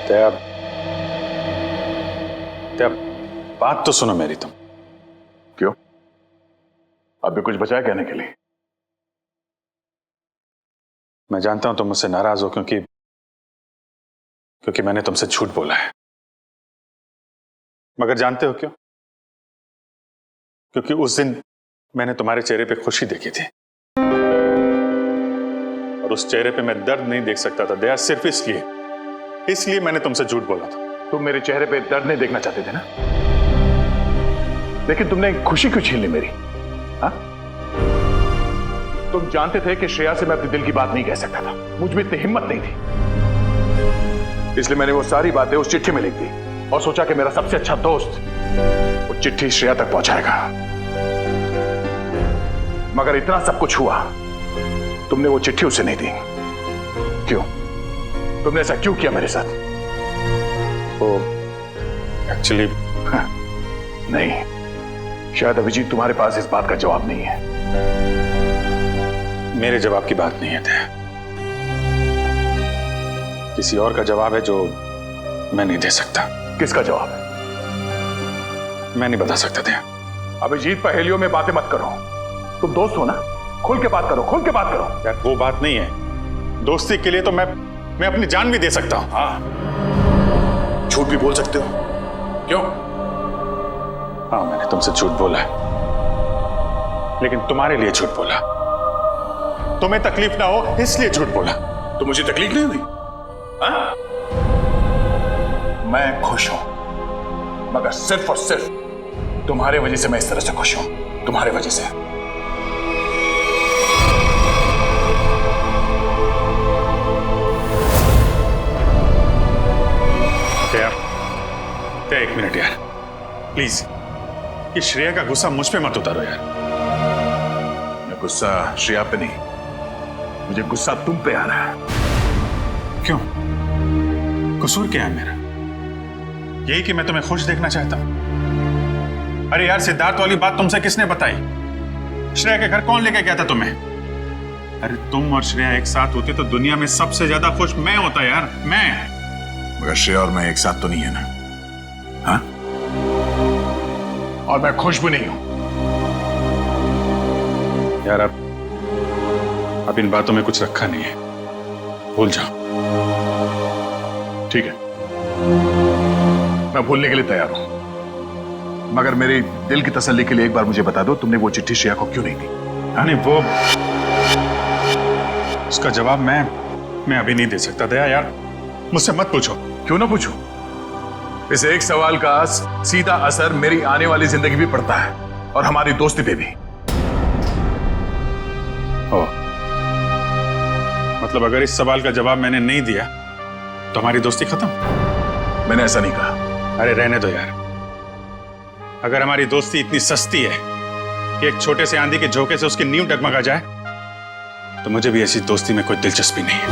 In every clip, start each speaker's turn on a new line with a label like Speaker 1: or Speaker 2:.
Speaker 1: दया, दया, बात तो सुनो मेरी तुम।
Speaker 2: क्यों? अब भी कुछ बचा है कहने के लिए?
Speaker 1: मैं जानता हूं तुम मुझसे नाराज हो क्योंकि मैंने तुमसे झूठ बोला है। मगर जानते हो क्यों? क्योंकि उस दिन मैंने तुम्हारे चेहरे पे खुशी देखी थी और उस चेहरे पे मैं दर्द नहीं देख सकता था दया, सिर्फ इसलिए मैंने तुमसे झूठ बोला था।
Speaker 2: तुम मेरे चेहरे पे दर्द नहीं देखना चाहते थे ना, लेकिन तुमने खुशी क्यों छीन ली मेरी? हाँ? तुम जानते थे कि श्रेया से मैं अपने दिल की बात नहीं कह सकता था, मुझ में इतनी हिम्मत नहीं थी, इसलिए मैंने वो सारी बातें उस चिट्ठी में लिख दी और सोचा कि मेरा सबसे अच्छा दोस्त वो चिट्ठी श्रेया तक पहुंचाएगा। मगर इतना सब कुछ हुआ, तुमने वो चिट्ठी उसे नहीं दी। क्यों? तुमने ऐसा क्यों किया मेरे साथ?
Speaker 1: वो एक्चुअली
Speaker 2: नहीं, शायद अभिजीत तुम्हारे पास इस बात का जवाब नहीं है।
Speaker 1: मेरे जवाब की बात नहीं है दया, किसी और का जवाब है जो मैं नहीं दे सकता।
Speaker 2: किसका जवाब है?
Speaker 1: मैं नहीं बता सकता दया।
Speaker 2: अभिजीत, पहेलियों में बातें मत करो, तुम दोस्त हो ना, खुल के बात करो, खुल के बात करो।
Speaker 1: यार वो बात नहीं है, दोस्ती के लिए तो मैं अपनी जान भी दे सकता हूं।
Speaker 2: हाँ, झूठ भी बोल सकते हो। क्यों?
Speaker 1: हाँ, मैंने तुमसे झूठ बोला है, लेकिन तुम्हारे लिए झूठ बोला, तुम्हें तकलीफ ना हो इसलिए झूठ बोला।
Speaker 2: तो मुझे तकलीफ नहीं हुई? हाँ? मैं खुश हूं, मगर सिर्फ और सिर्फ तुम्हारे वजह से मैं इस तरह से खुश हूं, तुम्हारे वजह से।
Speaker 1: दया, एक मिनट यार, प्लीज, ये श्रेया का गुस्सा मुझ पे मत उतारो यार।
Speaker 2: मैं गुस्सा श्रेया पे नहीं, मुझे गुस्सा तुम पे आ रहा है।
Speaker 1: क्यों? कसूर क्या है मेरा? यही कि मैं तुम्हें खुश देखना चाहता हूं। अरे यार, सिद्धार्थ वाली बात तुमसे किसने बताई? श्रेया के घर कौन लेके गया था तुम्हें? अरे तुम और श्रेया एक साथ होते तो दुनिया में सबसे ज्यादा खुश मैं होता यार, मैं।
Speaker 2: मगर श्रेया और मैं एक साथ तो नहीं है ना? हाँ? और मैं खुश भी नहीं हूं।
Speaker 1: यार अब इन बातों में कुछ रखा नहीं है, भूल जाओ।
Speaker 2: ठीक है, मैं भूलने के लिए तैयार हूं, मगर मेरे दिल की तसल्ली के लिए एक बार मुझे बता दो, तुमने वो चिट्ठी श्रेया को क्यों नहीं दी?
Speaker 1: नहीं, वो उसका जवाब मैं अभी नहीं दे सकता दया यार, मुझसे मत पूछो।
Speaker 2: क्यों ना पूछूं? इस एक सवाल का सीधा असर मेरी आने वाली जिंदगी भी पड़ता है और हमारी दोस्ती पे भी।
Speaker 1: हो, मतलब अगर इस सवाल का जवाब मैंने नहीं दिया तो हमारी दोस्ती खत्म?
Speaker 2: मैंने ऐसा नहीं कहा।
Speaker 1: अरे रहने दो यार, अगर हमारी दोस्ती इतनी सस्ती है कि एक छोटे से आंधी के झोंके से उसकी नींव डगमगा जाए, तो मुझे भी ऐसी दोस्ती में कोई दिलचस्पी नहीं है।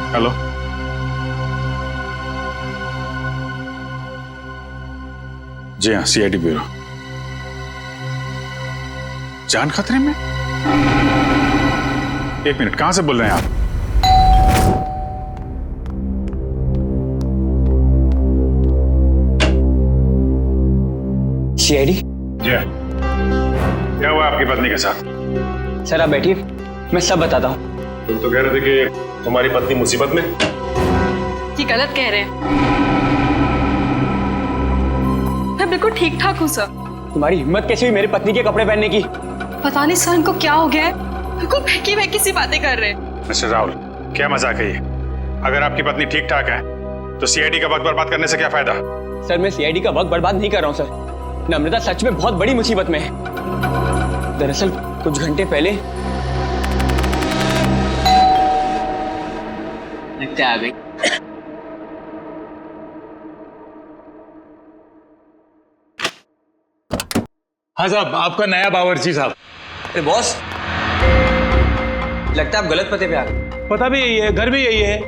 Speaker 1: हेलो, जी हाँ, सीआईडी ब्यूरो। जान खतरे में? एक मिनट, कहां से बोल रहे हैं आप?
Speaker 3: सीआईडी?
Speaker 1: जी हाँ। क्या हुआ आपकी पत्नी के साथ?
Speaker 3: सर आप बैठिए, मैं सब बताता हूँ।
Speaker 4: तुम तो कह रहे थे कि तुम्हारी पत्नी मुसीबत में।
Speaker 5: ये गलत कह रहे हैं, मैं बिल्कुल ठीक ठाक हूँ सर।
Speaker 3: तुम्हारी हिम्मत कैसे हुई मेरी पत्नी के कपड़े पहनने की?
Speaker 5: पता नहीं सर इनको क्या हो गया है, बिल्कुल बहकी सी बातें कर रहे हैं।
Speaker 1: मिस्टर राहुल, क्या मजाक है ये? अगर आपकी पत्नी ठीक ठाक है तो सीआईडी का वक्त बर्बाद करने से क्या फायदा?
Speaker 3: सर मैं सीआईडी का वक्त बर्बाद नहीं कर रहा हूँ सर, नम्रता सच में बहुत बड़ी मुसीबत में है। दरअसल कुछ घंटे पहले लगता आ गई।
Speaker 6: हाँ साहब, आपका नया बावर्ची साहब।
Speaker 3: अरे बॉस, लगता है आप गलत पते पे आ गए।
Speaker 6: पता भी यही है, घर भी यही है।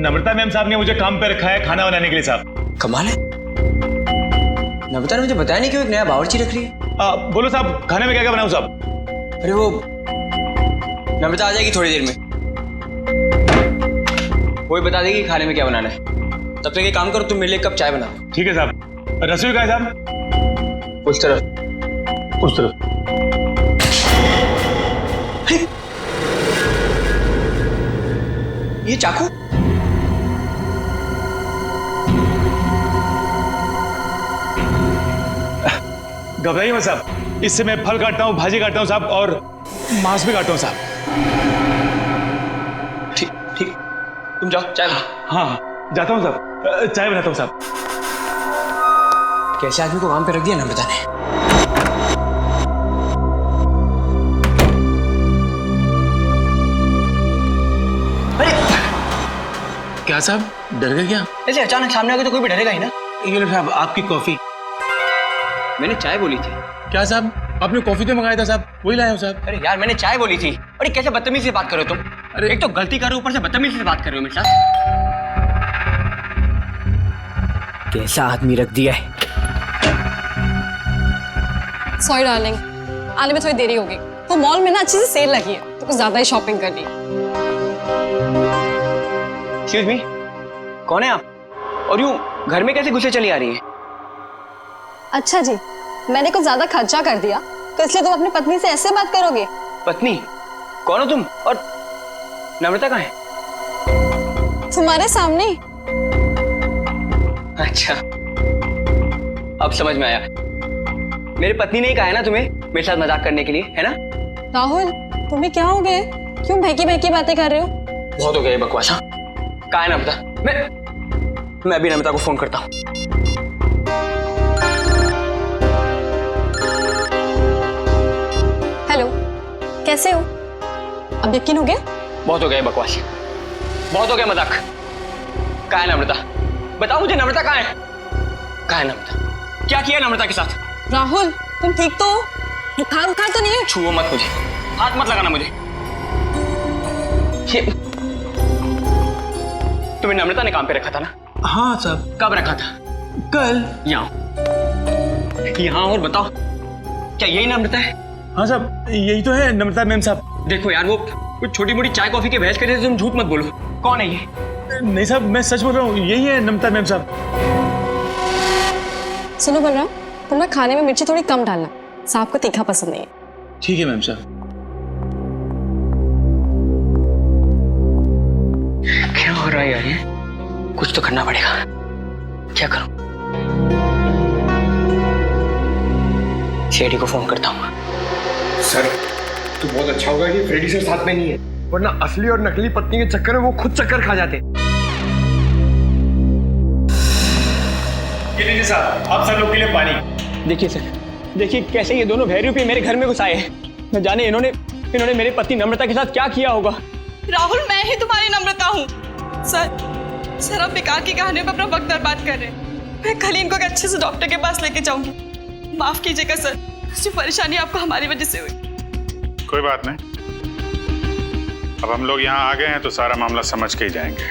Speaker 6: नम्रता मैम साहब ने मुझे काम पे रखा है खाना बनाने के लिए साहब।
Speaker 3: कमाल है, नमिता ने मुझे बताया नहीं क्यों एक नया बावर्ची रख रही है।
Speaker 6: बोलो साहब, खाने में क्या क्या बनाऊं साहब?
Speaker 3: अरे वो नमिता आ जाएगी थोड़ी देर में, वो ही बता देगी खाने में क्या बनाना है। तब तक एक काम करो, तुम मेरे लिए एक कप चाय बना दो।
Speaker 6: ठीक है साहब। रसोई कहाँ है साहब?
Speaker 3: उस तरफ।
Speaker 6: उस तरफ।
Speaker 3: ये चाकू?
Speaker 6: घबराइए मत साहब, इससे मैं फल काटता हूँ, भाजी काटता हूँ साहब, और मांस भी काटता हूँ साहब।
Speaker 3: ठीक ठीक, तुम जाओ चाय बना।
Speaker 6: हाँ जाता हूँ साहब, चाय बनाता हूँ साहब।
Speaker 3: कैसे आदमी को काम पे रख दिया नमिता ने।
Speaker 6: क्या साहब, डर गए क्या?
Speaker 3: ऐसे अचानक सामने आ गए तो कोई भी डरेगा ही ना।
Speaker 6: ये लो साहब आपकी कॉफी।
Speaker 3: मैंने चाय बोली थी।
Speaker 6: क्या साहब, आपने कॉफी तो मंगाया था साहब, वही लाया हूँ साहब।
Speaker 3: अरे यार मैंने चाय बोली थी। अरे कैसे बदतमीजी से बात कर रहे हो तुम?
Speaker 6: अरे
Speaker 3: एक तो गलती कर रहे हो, ऊपर से बदतमीजी से बात कर रहे हो मेरे साथ। कैसा आदमी रख दिया है।
Speaker 5: सॉरी डार्लिंग, आने में थोड़ी देरी होगी। वो मॉल में ना अच्छी सी सेल लगी है तो कुछ ज्यादा ही शॉपिंग कर ली।
Speaker 3: एक्सक्यूज मी, कौन है आप? और यूं घर में कैसे घुसे चली आ रही है?
Speaker 5: अच्छा जी, मैंने कुछ ज्यादा खर्चा कर दिया तो इसलिए तुम अपनी पत्नी से ऐसे बात करोगे?
Speaker 3: पत्नी? कौन हो तुम? और नम्रता कहाँ है?
Speaker 5: तुम्हारे सामने।
Speaker 3: अच्छा अब समझ में आया। मेरी पत्नी ने ही कहा है ना तुम्हें मेरे साथ मजाक करने के लिए, है ना?
Speaker 5: राहुल तुम्हें क्या हो गया? क्यों बहकी बहकी बातें कर रहे हो?
Speaker 3: बहुत हो गया ये बकवास। हाँ कहाँ है नम्रता? मैं अभी नम्रता को फोन करता हूँ।
Speaker 5: हेलो, कैसे हो? अब यकीन हो गया?
Speaker 3: बहुत हो गया ये बकवास, बहुत हो गया मजाक। कहाँ है नम्रता? बताओ मुझे नम्रता कहाँ है? कहाँ है नम्रता? क्या किया नम्रता के साथ?
Speaker 5: राहुल तुम ठीक तो हो? बुखार उखार तो नहीं है?
Speaker 3: छुओ मत मुझे, हाथ मत लगाना मुझे। ये तुम्हें नम्रता ने काम पे रखा था ना?
Speaker 6: हाँ साहब।
Speaker 3: कब रखा था?
Speaker 6: कल।
Speaker 3: यहाँ और बताओ, क्या यही नम्रता है?
Speaker 6: हाँ साहब यही तो है नम्रता मैम साहब।
Speaker 3: देखो यार वो कुछ छोटी मोटी चाय कॉफी के बहस करते थे, तुम झूठ मत बोलो। कौन है ये?
Speaker 6: नहीं साहब मैं सच बोल रहा हूँ, यही है नम्रता मैम साहब।
Speaker 5: सुनो बलराम, तुम ना खाने में मिर्ची थोड़ी कम डालना, साहब को तीखा पसंद नहीं है।
Speaker 6: ठीक है मैम साहब।
Speaker 3: क्या हो रहा है यार, ये कुछ तो करना पड़ेगा। क्या करूं? शेडी को फोन करता हूँ।
Speaker 7: सर तो बहुत अच्छा होगा कि फ्रेडी सर साथ में नहीं है, वरना असली और नकली पत्नी के चक्कर में वो खुद चक्कर खा जाते।
Speaker 6: ये लीजिए साहब, आप सब लोग के लिए पानी।
Speaker 3: देखिए सर, देखिए कैसे ये दोनों भैरूपी मेरे घर में घुस आए हैं। न जाने इन्होंने मेरी पत्नी नम्रता के साथ क्या किया होगा।
Speaker 8: राहुल मैं ही तुम्हारी नम्रता हूँ। सर आप बेकार की कहानियों में अपना वक्त बर्बाद कर रहे हैं। मैं कल ही इनको एक अच्छे से डॉक्टर के पास लेके जाऊंगी। माफ कीजिएगा सर, जो परेशानी आपको हमारी वजह से हुई।
Speaker 1: कोई बात नहीं, अब हम लोग यहाँ आ गए हैं तो सारा मामला समझ के ही जाएंगे।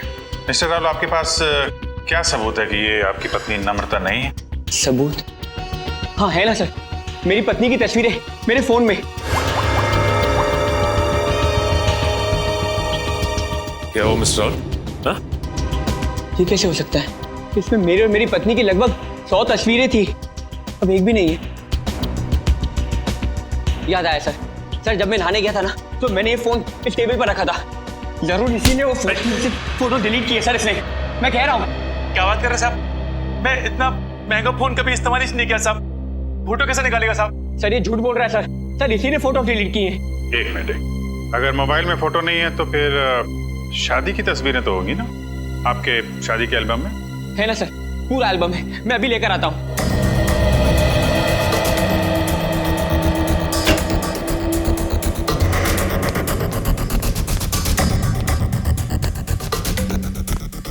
Speaker 1: मिस्टर राहुल, आपके पास क्या सबूत है कि ये आपकी पत्नी नम्रता नहीं है?
Speaker 3: सबूत? हाँ है ना सर, मेरी पत्नी की तस्वीरें मेरे फोन में।
Speaker 4: क्या हो मिस्टर राहुल? हाँ?
Speaker 3: ये कैसे हो सकता है? इसमें मेरे और मेरी पत्नी की लगभग 100 तस्वीरें थी, अब एक भी नहीं है। याद आया सर, जब मैं नहाने गया था ना तो मैंने ये फोन इस टेबल पर रखा था। जरूर इसी ने वो फोटो डिलीट की है सर इसने। मैं कह रहा हूँ।
Speaker 6: क्या बात कर रहे हैं साहब? मैं इतना महंगा फोन कभी इस्तेमाल ही नहीं किया साहब। फोटो कैसे निकालेगा साहब?
Speaker 3: सर ये झूठ बोल रहा है सर इसी ने फोटो डिलीट की है।
Speaker 1: एक मिनट, अगर मोबाइल में फोटो नहीं है तो फिर शादी की तस्वीरें तो होगी ना आपके शादी के एल्बम में?
Speaker 3: है ना सर, पूरा एल्बम है, मैं अभी लेकर आता हूँ।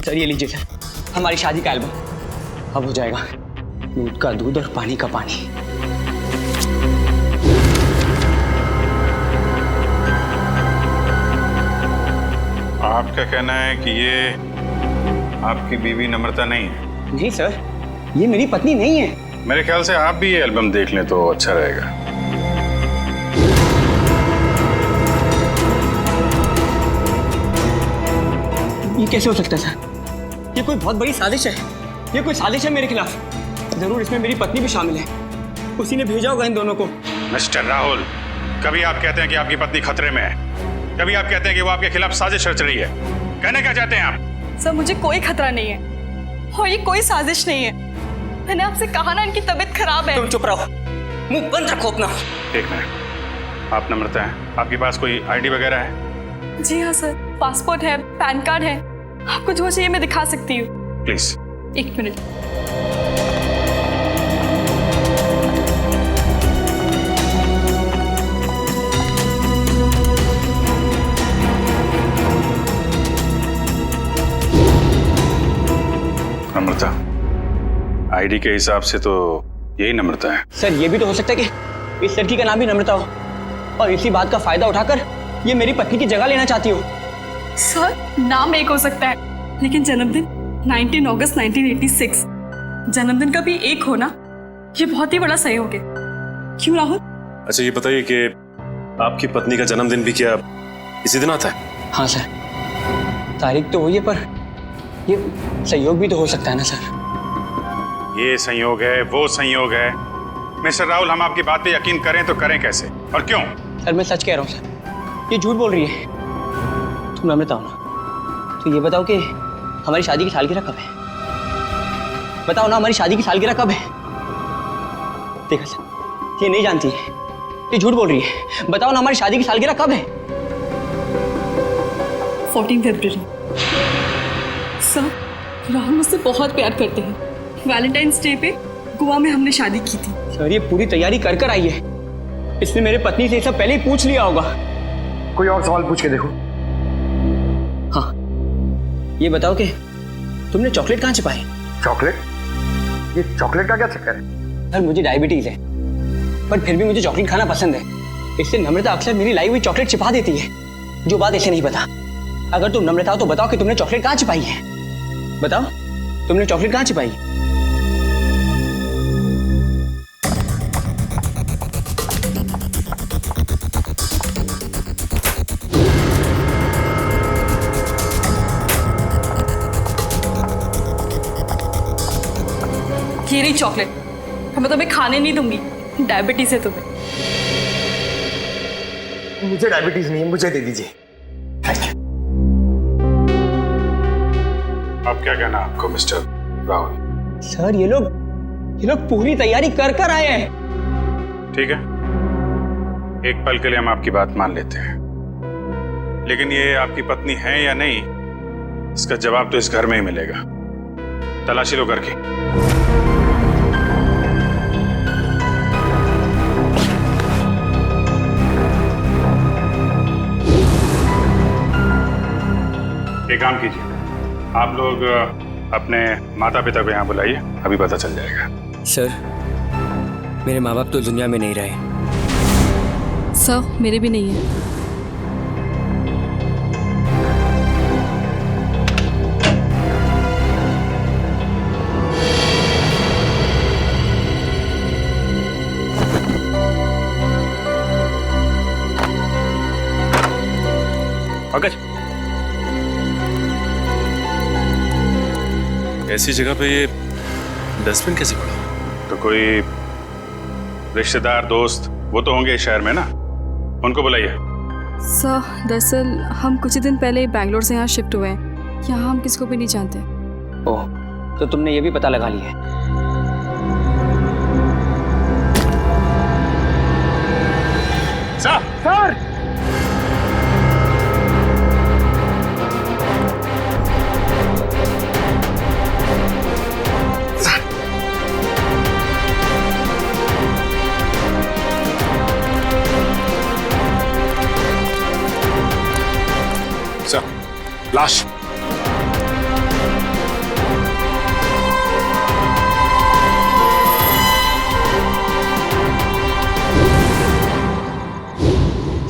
Speaker 3: सर ये लीजिए सर, हमारी शादी का एल्बम। अब हो जाएगा दूध का दूध और पानी का पानी।
Speaker 1: आपका कहना है कि ये आपकी बीवी नम्रता नहीं है?
Speaker 3: नहीं सर, ये मेरी पत्नी नहीं है।
Speaker 1: मेरे ख्याल से आप भी ये एल्बम देख लें तो अच्छा रहेगा।
Speaker 3: ये कैसे हो सकता है सर? ये कोई बहुत बड़ी साजिश है। ये कोई साजिश है मेरे खिलाफ। जरूर इसमें मेरी पत्नी भी शामिल है। उसी ने भेजा होगा इन दोनों को।
Speaker 1: मिस्टर राहुल, कभी आप कहते हैं कि आपकी पत्नी खतरे में है, कभी आप कहते हैं कि वो आपके खिलाफ साजिश रच रही है। कहने क्या चाहते हैं आप?
Speaker 8: सर मुझे कोई खतरा नहीं है और ये कोई साजिश नहीं है। मैंने आपसे कहा ना इनकी तबीयत खराब है।
Speaker 3: तुम चुप रहो, मुंह बंद रखो अपना।
Speaker 1: एक मिनट, आप नम्रता हैं, आपके पास कोई आईडी वगैरह है?
Speaker 8: जी हाँ सर, पासपोर्ट है, पैन कार्ड है। आपको जो चाहिए मैं दिखा सकती हूँ।
Speaker 1: प्लीज।
Speaker 8: एक मिनट।
Speaker 1: नम्रता, आईडी के हिसाब से तो यही नम्रता है।
Speaker 3: सर ये भी तो हो सकता है कि इस लड़की का नाम भी नम्रता हो और इसी बात का फायदा उठाकर ये मेरी पत्नी की जगह लेना चाहती हो।
Speaker 8: सर नाम एक हो सकता है लेकिन जन्मदिन 19 अगस्त 1986। जन्मदिन का भी एक होना ये बहुत ही बड़ा सहयोग है। क्यों राहुल?
Speaker 4: अच्छा ये बताइए कि आपकी पत्नी का जन्मदिन भी क्या इसी दिन आता है?
Speaker 3: हाँ सर, तारीख तो वही है पर ये सहयोग भी तो हो सकता है ना सर।
Speaker 1: ये संयोग है, वो संयोग है। मिस्टर राहुल, हम आपकी बात पे यकीन करें तो करें कैसे और क्यों?
Speaker 3: सर मैं सच कह रहा हूँ सर, ये झूठ बोल रही है। तुम नम्रता हो ना, तो ये बताओ कि हमारी शादी की सालगिरह कब है? बताओ ना हमारी शादी की सालगिरह कब है? देखा सर, ये नहीं जानती है, ये झूठ बोल रही है। बताओ ना हमारी शादी की सालगिरह कब है?
Speaker 8: 14 फरवरी। सर राहुल मुझसे बहुत प्यार करते हैं। वैलेंटाइंस डे पे गोवा में हमने शादी की थी।
Speaker 3: सर ये पूरी तैयारी कर कर आई है। इसने मेरे पत्नी से ये सब पहले ही पूछ लिया होगा।
Speaker 7: कोई और सवाल पूछ के देखो।
Speaker 3: हाँ, ये बताओ कि तुमने चॉकलेट कहाँ छिपाई?
Speaker 7: चॉकलेट? ये चॉकलेट का क्या चक्कर है?
Speaker 3: सर मुझे डायबिटीज है पर फिर भी मुझे चॉकलेट खाना पसंद है। इससे नम्रता अक्सर मेरी लाई हुई चॉकलेट छिपा देती है, जो बात इसे नहीं पता। अगर तुम नम्रता हो तो बताओ कि तुमने चॉकलेट कहाँ छिपाई है? बताओ तुमने चॉकलेट कहाँ छिपाई?
Speaker 8: ये रही चॉकलेट। मैं तुम्हें खाने नहीं दूंगी, डायबिटीज है तुम्हें।
Speaker 7: मुझे डायबिटीज नहीं है, मुझे दे दीजिए।
Speaker 1: अब क्या कहना आपको मिस्टर राहुल?
Speaker 3: सर ये लोग पूरी तैयारी कर कर आए हैं।
Speaker 1: ठीक है, एक पल के लिए हम आपकी बात मान लेते हैं, लेकिन ये आपकी पत्नी है या नहीं, इसका जवाब तो इस घर में ही मिलेगा। तलाशी लो घर की। एक काम कीजिए, आप लोग अपने माता पिता को यहाँ बुलाइए, अभी पता चल जाएगा।
Speaker 3: सर मेरे माँ बाप तो दुनिया में नहीं रहे।
Speaker 8: सर मेरे भी नहीं है।
Speaker 4: पंकज, ऐसी जगह पे ये डस्टबिन कैसे पड़ा?
Speaker 1: तो कोई रिश्तेदार दोस्त वो तो होंगे इस शहर में ना, उनको बुलाइए।
Speaker 9: सर दरअसल हम कुछ ही दिन पहले बैंगलोर से यहाँ शिफ्ट हुए हैं। यहाँ हम किसी को भी नहीं जानते।
Speaker 3: ओह, तो तुमने ये भी पता लगा लिया है?
Speaker 7: सर!
Speaker 4: सर, लाश।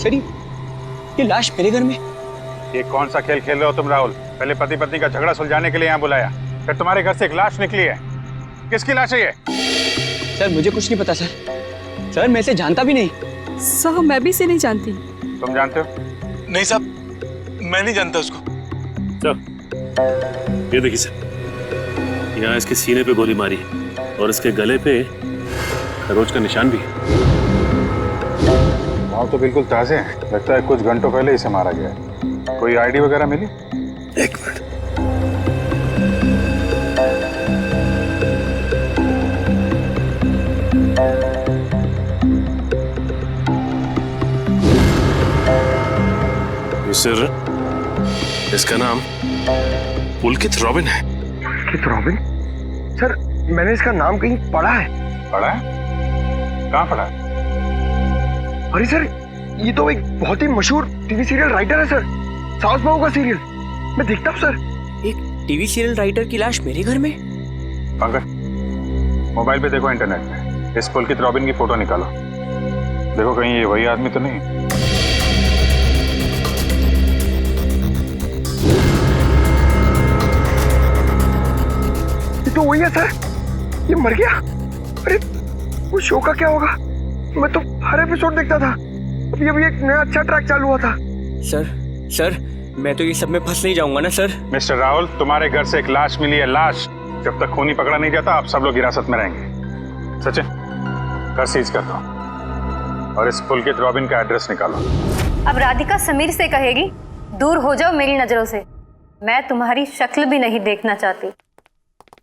Speaker 3: सर ये लाश मेरे घर में?
Speaker 1: ये कौन सा खेल खेल रहे हो तुम राहुल? पहले पति पत्नी का झगड़ा सुलझाने के लिए यहाँ बुलाया, फिर तुम्हारे घर से एक लाश निकली है। किसकी लाश है ये?
Speaker 3: सर मुझे कुछ नहीं पता सर। सर मैं इसे जानता भी नहीं।
Speaker 9: साहब मैं भी इसे नहीं जानती।
Speaker 1: तुम जानते हो?
Speaker 6: नहीं साहब, मैं नहीं जानता उसको।
Speaker 4: सर ये देखिए सर, यहाँ इसके सीने पे गोली मारी है और इसके गले पे खरोच का निशान भी है।
Speaker 1: घाव तो बिल्कुल ताजे हैं, लगता है कुछ घंटों पहले इसे मारा गया है। कोई आईडी वगैरह मिली?
Speaker 4: एक मिनट। सर इसका नाम पुलकित रॉबिन है।
Speaker 7: पुलकित रॉबिन? सर मैंने इसका नाम कहीं पढ़ा है।
Speaker 1: पढ़ा है? कहाँ पढ़ा है?
Speaker 7: अरे सर ये तो एक बहुत ही मशहूर टीवी सीरियल राइटर है सर, साउथ बहू का सीरियल। मैं देखता हूँ सर।
Speaker 3: एक टीवी सीरियल राइटर की लाश मेरे घर में?
Speaker 1: पंकज मोबाइल पे देखो, इंटरनेट पे इस पुलकित रॉबिन की फोटो निकालो, देखो कहीं ये वही आदमी तो नहीं।
Speaker 7: ये तो वही है सर, ये मर गया। अरे उस शो का क्या होगा? मैं तो हर एपिसोड देखता था, अभी अभी एक नया अच्छा ट्रैक चालू हुआ था।
Speaker 3: सर मैं तो ये सब में फंस नहीं जाऊंगा ना सर?
Speaker 1: मिस्टर राहुल, तुम्हारे घर से एक लाश मिली है। लाश जब तक खूनी पकड़ा नहीं जाता आप सब लोग हिरासत में रहेंगे। सचिन घर सीज कर दो और इस पुलकित रॉबिन का एड्रेस निकालो।
Speaker 5: अब राधिका समीर से कहेगी दूर हो जाओ मेरी नजरों से, मैं तुम्हारी शक्ल भी नहीं देखना चाहती।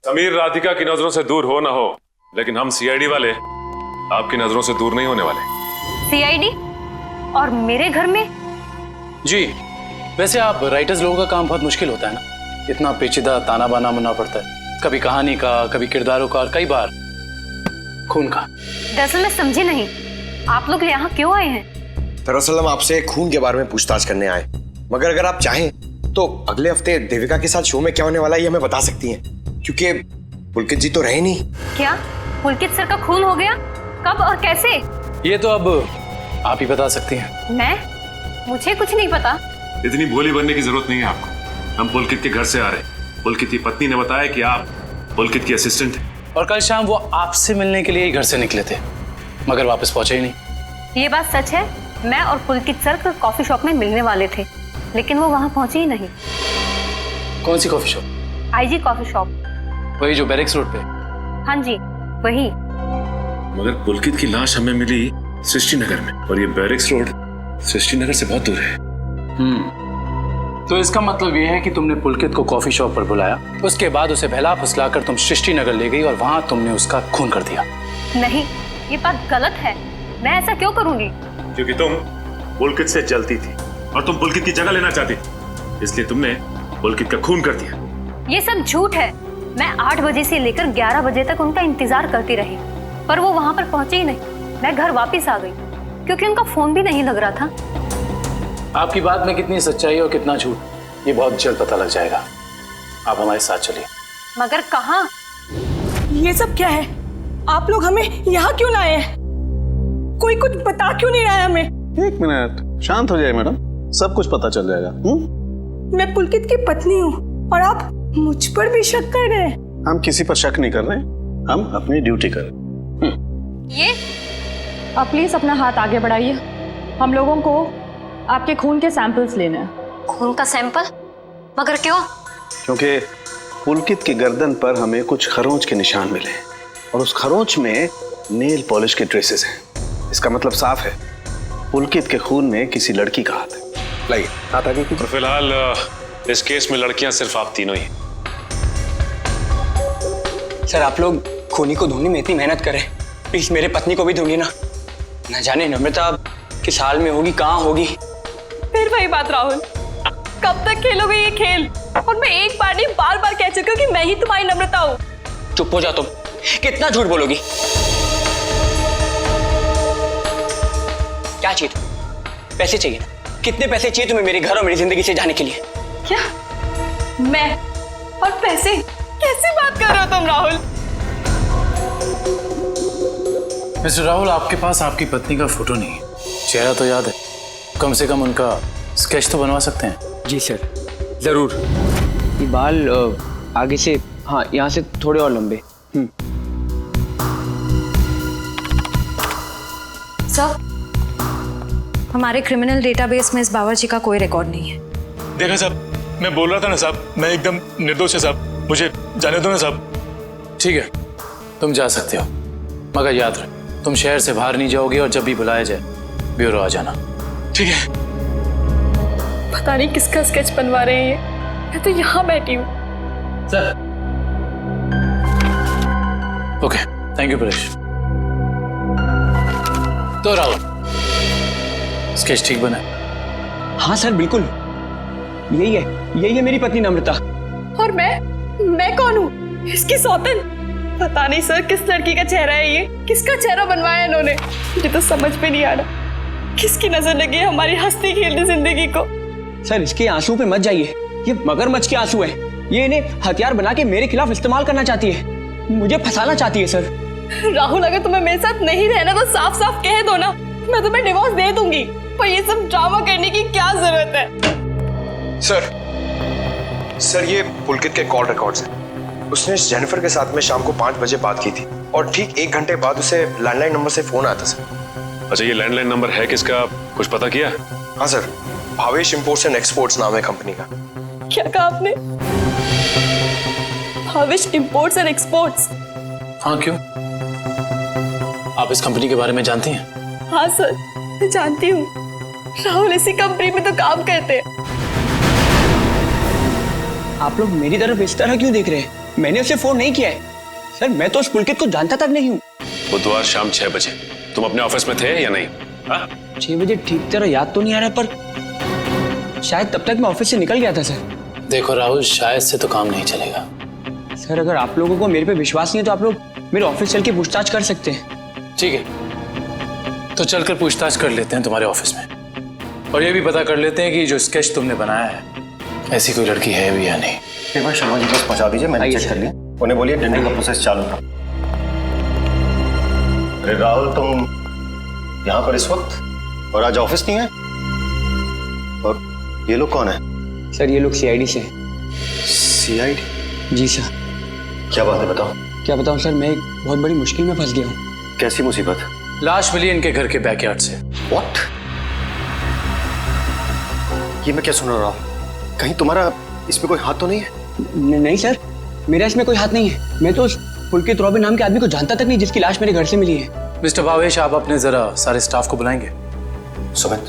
Speaker 4: समीर राधिका की नजरों से दूर हो ना हो, लेकिन हम सीआईडी वाले आपकी नजरों से दूर नहीं होने वाले।
Speaker 5: सीआईडी? और मेरे घर में?
Speaker 10: जी वैसे आप राइटर्स लोगों का काम बहुत मुश्किल होता है ना, इतना पेचीदा ताना बाना मुनना पड़ता है, कभी कहानी का, कभी किरदारों का और कई बार खून का।
Speaker 5: दरअसल मैं समझी नहीं, आप लोग यहाँ क्यों आए हैं?
Speaker 7: दरअसल हम आपसे खून के बारे में पूछताछ करने आए, मगर अगर आप चाहें तो अगले हफ्ते देविका के साथ शो में क्या होने वाला है ये हमें बता सकती हैं, क्योंकि पुलकित जी तो रहे नहीं।
Speaker 5: क्या पुलकित सर का खून हो गया? कब और कैसे?
Speaker 10: ये तो अब आप ही बता सकती हैं।
Speaker 5: मैं? मुझे कुछ नहीं पता।
Speaker 4: इतनी भोली बनने की जरूरत नहीं है आपको। हम पुलकित के घर से आ रहे हैं। पुलकित की पत्नी ने बताया कि आप पुलकित की असिस्टेंट हैं।
Speaker 10: और कल शाम वो आपसे मिलने के लिए ही घर से निकले थे, मगर वापस पहुंचे ही नहीं।
Speaker 5: ये बात सच है, मैं और पुलकित सर कॉफी शॉप में मिलने वाले थे, लेकिन वो वहाँ पहुंचे ही नहीं।
Speaker 10: कौन सी coffee shop?
Speaker 5: IG coffee shop.
Speaker 10: वही जो बैरिक्स रोड पे?
Speaker 5: हाँ जी वही।
Speaker 4: मगर पुलकित की लाश हमें मिली सृष्टि नगर में, और ये बैरिक्स रोड सृष्टि नगर से बहुत दूर है।
Speaker 10: तो इसका मतलब ये है कि तुमने पुलकित को कॉफी शॉप पर बुलाया, उसके बाद उसे बहला फुसलाकर तुम सृष्टि नगर ले गई और वहां तुमने उसका खून कर दिया।
Speaker 5: नहीं, ये बात गलत है, मैं ऐसा क्यों करूंगी?
Speaker 4: क्योंकि तुम पुलकित से जलती थी और तुम पुलकित की जगह लेना चाहती थी, इसलिए तुमने पुलकित का खून कर दिया।
Speaker 5: ये सब झूठ है। मैं 8 बजे से लेकर 11 बजे तक उनका इंतजार करती रही, पर वो वहां पर पहुंचे ही नहीं। मैं घर वापस आ गई क्योंकि उनका फोन भी नहीं लग रहा था।
Speaker 10: आपकी बात में कितनी सच्चाई और कितना झूठ ये बहुत जल्द पता लग जाएगा। आप हमारे साथ चलिए।
Speaker 5: मगर कहाँ?
Speaker 8: ये सब क्या है? आप लोग हमें यहाँ क्यों लाए हैं? कोई कुछ बता क्यों नहीं रहा है हमें?
Speaker 11: एक मिनट, शांत हो जाए मैडम, सब कुछ पता चल जाएगा।
Speaker 8: मैं पुलकित की पत्नी हूँ और आप मुझ पर भी शक कर रहे हैं।
Speaker 11: हम किसी पर शक नहीं कर रहे, हम अपनी ड्यूटी कर रहे।
Speaker 5: ये
Speaker 9: आप प्लीज अपना हाथ आगे बढ़ाइए, हम लोगों को आपके खून के सैंपल्स लेने हैं।
Speaker 5: खून का सैंपल? मगर क्यों?
Speaker 11: क्योंकि पुलकित की गर्दन पर हमें कुछ खरोंच के निशान मिले और उस खरोंच में नेल पॉलिश के ट्रेसेस हैं। इसका मतलब साफ है, पुलकित के खून में किसी लड़की का हाथ है। लाइए हाथ आगे कीजिए।
Speaker 4: फिलहाल इस केस में लड़कियां सिर्फ आप तीनों ही।
Speaker 3: सर आप लोग खूनी को ढूंढने में इतनी मेहनत करें, प्लीज मेरे पत्नी को भी ढूंढिए ना। न जाने नम्रता किस हाल में होगी, कहाँ होगी।
Speaker 8: फिर वही बात राहुल, कब तक खेलोगे ये खेल? और मैं एक बार नहीं बार बार कह चुकी हूँ कि मैं ही तुम्हारी नम्रता हूँ।
Speaker 3: चुप हो जा तुम, कितना झूठ बोलोगी? क्या चाहिए तुम्हें? पैसे चाहिए ना? कितने पैसे चाहिए तुम्हें मेरे घर और मेरी जिंदगी से जाने के लिए?
Speaker 8: क्या? मैं और पैसे? कैसी बात कर रहे हो तुम राहुल?
Speaker 10: मिस्टर राहुल, आपके पास आपकी पत्नी का फोटो नहीं है, चेहरा तो याद है, कम से कम उनका स्केच तो बनवा सकते हैं।
Speaker 3: जी सर जरूर। ये बाल आगे से, हाँ यहाँ से थोड़े और लंबे।
Speaker 8: सर, हमारे क्रिमिनल डेटाबेस में इस बावर्ची का कोई रिकॉर्ड नहीं है।
Speaker 6: देखा साहब, मैं बोल रहा था ना साहब, मैं एकदम निर्दोष है साहब, मुझे जाने दो ना साहब।
Speaker 10: ठीक है, तुम जा सकते हो, मगर याद रख तुम शहर से बाहर नहीं जाओगे और जब भी बुलाया जाए ब्यूरो आ जाना।
Speaker 6: ठीक है।
Speaker 8: पता नहीं किसका स्केच बनवा रहे हैं ये, मैं तो यहाँ बैठी हूँ।
Speaker 10: Sir. Okay, thank you Paresh. तो राहुल, स्केच ठीक बना?
Speaker 3: हाँ सर, बिल्कुल यही है मेरी पत्नी नम्रता।
Speaker 8: और मैं कौन हूँ? इसकी सौतन? पता नहीं सर, किस लड़की का चेहरा है ये, किसका चेहरा बनवाया इन्होंने, मुझे तो समझ में नहीं आ रहा। किसकी नजर लगी है हमारी हंसती खेलती जिंदगी को।
Speaker 3: सर, इसके आंसू पे मत जाइए, ये मगरमच्छ के आंसू है। ये इन्हें हथियार बना के मेरे खिलाफ इस्तेमाल करना चाहती है, मुझे फंसाना चाहती है सर।
Speaker 8: राहुल, अगर तुम्हें मेरे साथ नहीं रहना तो साफ साफ कह दो ना, मैं तुम्हें डिवोर्स दे दूंगी। पर ये सब ड्रामा करने की क्या जरूरत है?
Speaker 7: सर, ये पुलकित के कॉल रिकॉर्ड्स हैं। उसने जेनिफर के साथ में शाम को 5 बजे बात की थी और ठीक 1 घंटे बाद उसे लैंडलाइन नंबर से फोन आया था सर।
Speaker 4: अच्छा, ये लैंडलाइन नंबर है किसका, कुछ पता किया?
Speaker 7: हाँ sir, Bhavesh imports and exports नाम है कंपनी का।
Speaker 8: क्या कहा आपने? Bhavesh imports and exports?
Speaker 10: हाँ, क्यों? आप इस कंपनी के बारे में जानती हैं?
Speaker 8: हाँ सर, मैं जानती हूँ। राहुल इसी कंपनी में तो काम करते हैं।
Speaker 3: आप लोग मेरी तरफ इस तरह क्यों देख रहे हैं? मैंने उसे फोन नहीं किया है सर, मैं तो उस पुलकित को जानता तक नहीं हूँ।
Speaker 4: बुधवार शाम 6 बजे तुम अपने ऑफिस में थे या नहीं?
Speaker 3: 6 बजे ठीक तरह याद तो नहीं आ रहा, पर शायद तब तक मैं ऑफिस से निकल गया था सर।
Speaker 10: देखो राहुल, शायद से तो काम नहीं चलेगा।
Speaker 3: सर, अगर आप लोगों को मेरे पे विश्वास नहीं है तो आप लोग मेरे ऑफिस चल के पूछताछ कर सकते हैं।
Speaker 10: ठीक है, तो चलकर पूछताछ कर लेते हैं तुम्हारे ऑफिस में, और ये भी पता कर लेते हैं कि जो स्केच तुमने बनाया है ऐसी कोई लड़की है भी या नहीं।
Speaker 12: एक बार शर्मा जी पास पहुंचा दीजिए, मैंने चेक कर लिया। उन्हें बोलिए डेंटिंग का प्रोसेस चालू था। अरे राहुल, तुम यहाँ पर इस वक्त और आज ऑफिस नहीं है? और ये लोग कौन है?
Speaker 3: सर, ये लोग CID से हैं।
Speaker 12: CID?
Speaker 3: जी सर।
Speaker 12: क्या बात है, बताओ।
Speaker 3: क्या बताऊं सर, मैं एक बहुत बड़ी मुश्किल में फंस गया हूँ।
Speaker 12: कैसी मुसीबत?
Speaker 10: लाश मिली इनके घर के बैकयार्ड से।
Speaker 12: व्हाट? ये मैं क्या सुन रहा हूँ? कहीं तुम्हारा इसमें कोई हाथ तो नहीं है?
Speaker 3: नहीं सर, मेरा इसमें कोई हाथ नहीं है। मैं तो उस पुलकित रॉबिन नाम के आदमी को जानता तक नहीं जिसकी लाश मेरे घर से मिली है।
Speaker 10: मिस्टर भावेश, आप अपने जरा सारे स्टाफ को बुलाएंगे।
Speaker 12: सुमित,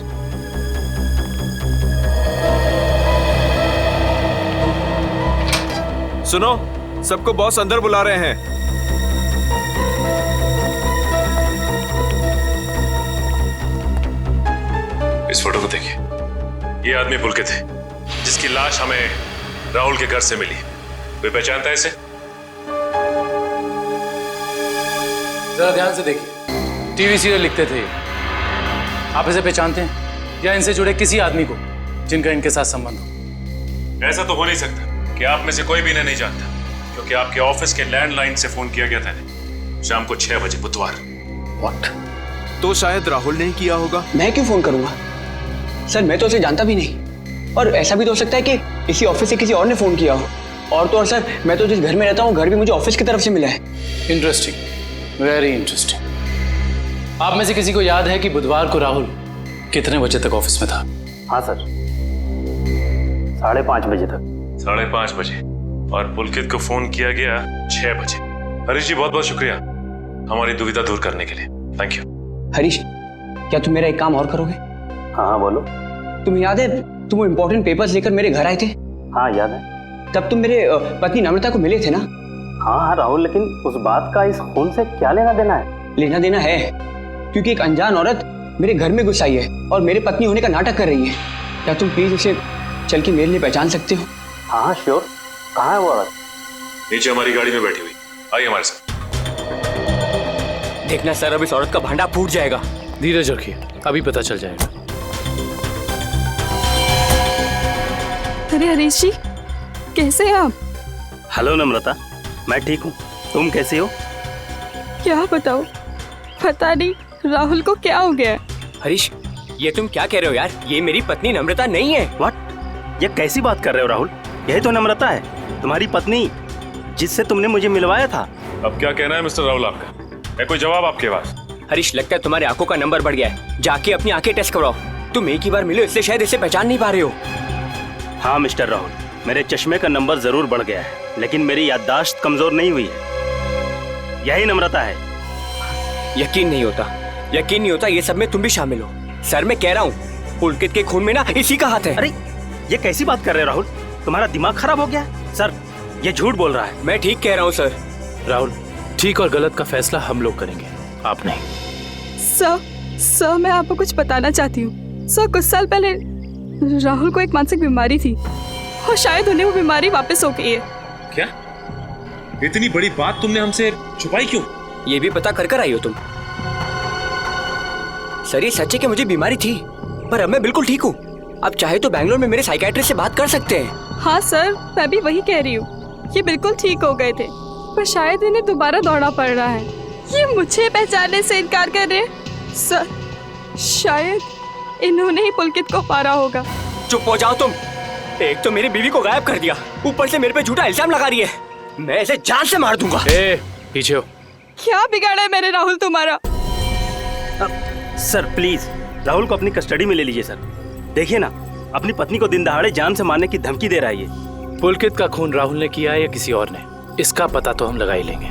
Speaker 13: सुनो, सबको बॉस अंदर बुला रहे हैं।
Speaker 4: इस फोटो को देखिए, ये आदमी पुलकित है जिसकी लाश हमें राहुल के घर से मिली। कोई पहचानता है इसे?
Speaker 10: जरा ध्यान से देखिए, टीवी सीरियल लिखते थे। आप इसे पहचानते हैं या इनसे जुड़े किसी आदमी को जिनका इनके साथ संबंध हो?
Speaker 4: ऐसा तो हो नहीं सकता कि आप में से कोई भी इन्हें नहीं जानता, क्योंकि आपके ऑफिस के लैंडलाइन से फोन किया गया था शाम को 6 बजे बुधवार।
Speaker 12: व्हाट?
Speaker 13: तो शायद राहुल ने किया होगा।
Speaker 3: मैं क्यों फोन करूंगा सर, मैं तो उसे जानता भी नहीं। और ऐसा भी तो हो सकता है कि इसी ऑफिस से किसी और ने फोन किया हो। और तो और सर, मैं तो जिस घर में रहता हूँ घर भी मुझे ऑफिस की तरफ से मिला है।
Speaker 10: Interesting, very interesting. आप में से किसी को याद है कि बुधवार को राहुल कितने बजे तक ऑफिस में था?
Speaker 12: हाँ सर, 5:30 बजे तक।
Speaker 4: 5:30 बजे, और पुलकित को फोन किया गया 6 बजे। हरीश जी, बहुत बहुत शुक्रिया हमारी दुविधा दूर करने के लिए। Thank you.
Speaker 3: हरीश, क्या तुम मेरा एक काम और करोगे?
Speaker 12: हाँ, बोलो।
Speaker 3: तुम्हें याद है तुम वो इम्पोर्टेंट पेपर्स लेकर मेरे घर आए थे?
Speaker 12: हाँ, याद है।
Speaker 3: तब तुम मेरे पत्नी नम्रता को मिले थे ना?
Speaker 12: हाँ राहुल, लेकिन उस बात का इस खून से क्या लेना देना है?
Speaker 3: लेना देना है, क्योंकि एक अनजान औरत मेरे घर में घुस आई है और मेरे पत्नी होने का नाटक कर रही है। क्या तुम प्लीज उसे चल के मेरे लिए पहचान सकते हो?
Speaker 12: हाँ श्योर। कहाँ है वो औरत?
Speaker 4: नीचे हमारी गाड़ी में बैठी हुई। आइए हमारे साथ।
Speaker 3: देखना सर, अब इस औरत का भांडा फूट जाएगा।
Speaker 10: धीरज रखिए, अभी पता चल जाएगा।
Speaker 8: अरे हरीश जी, कैसे हैं आप?
Speaker 12: हेलो नम्रता, मैं ठीक हूँ, तुम कैसी हो?
Speaker 8: क्या बताओ, पता नहीं राहुल को क्या हो गया है।
Speaker 3: हरीश, ये तुम क्या कह रहे हो यार? ये मेरी पत्नी नम्रता नहीं है।
Speaker 12: व्हाट? ये कैसी बात कर रहे हो राहुल? यही तो नम्रता है, तुम्हारी पत्नी, जिससे तुमने मुझे मिलवाया था।
Speaker 4: अब क्या कहना है मिस्टर राहुल आपका? है कोई जवाब आपके पास?
Speaker 3: हरीश, लगता है तुम्हारी आंखों का नंबर बढ़ गया है। जाके अपनी आंखें टेस्ट करवाओ। तुम एक ही बार मिले इसलिए शायद इसे पहचान नहीं पा रहे हो।
Speaker 14: हाँ मिस्टर राहुल, मेरे चश्मे का नंबर जरूर बढ़ गया है, लेकिन मेरी याददाश्त कमजोर नहीं हुई है। यही नम्रता है।
Speaker 3: यकीन नहीं होता ये सब में तुम भी शामिल हो। सर, मैं कह रहा हूँ पुलकित के खून में ना इसी का हाथ है।
Speaker 14: अरे ये कैसी बात कर रहे हो राहुल? तुम्हारा दिमाग खराब हो गया? सर ये झूठ बोल रहा है।
Speaker 3: मैं ठीक कह रहा हूँ सर।
Speaker 10: राहुल, ठीक और गलत का फैसला हम लोग करेंगे, आप नहीं।
Speaker 8: सर मैं आपको कुछ बताना चाहती हूँ। सर, कुछ साल पहले राहुल को एक मानसिक बीमारी थी और शायद उन्हें वो बीमारी वापस हो गई है।
Speaker 4: क्या? इतनी बड़ी बात तुमने हमसे छुपाई क्यों?
Speaker 3: ये भी पता कर आई हो तुम? सर, ये सच है कि मुझे बीमारी थी, पर अब मैं बिल्कुल ठीक हूँ। अब चाहे तो बैंगलोर में मेरे साइकियाट्रिस्ट से बात कर सकते हैं।
Speaker 8: हाँ सर, मैं भी वही कह रही हूँ। ये बिल्कुल ठीक हो गए थे, पर शायद इन्हें दोबारा दौड़ना पड़ रहा है। ये मुझे पहचानने से इनकार कर रहे हैं। सर, शायद इन्होंने ही पुलकित को मारा होगा।
Speaker 3: चुप हो जाओ तुम। एक तो मेरी बीवी को गायब कर दिया, ऊपर से मेरे पे झूठा इल्जाम लगा रही है। मैं इसे जान से मार दूंगा।
Speaker 10: पीछे हो।
Speaker 8: क्या बिगाड़ा है मैंने राहुल तुम्हारा?
Speaker 14: सर प्लीज राहुल को अपनी कस्टडी में ले लीजिए सर। देखिए ना, अपनी पत्नी को दिन दहाड़े जान से मारने की धमकी दे रहा है ये।
Speaker 10: पुलकित का खून राहुल ने किया है या किसी और ने, इसका पता तो हम लगा ही लेंगे।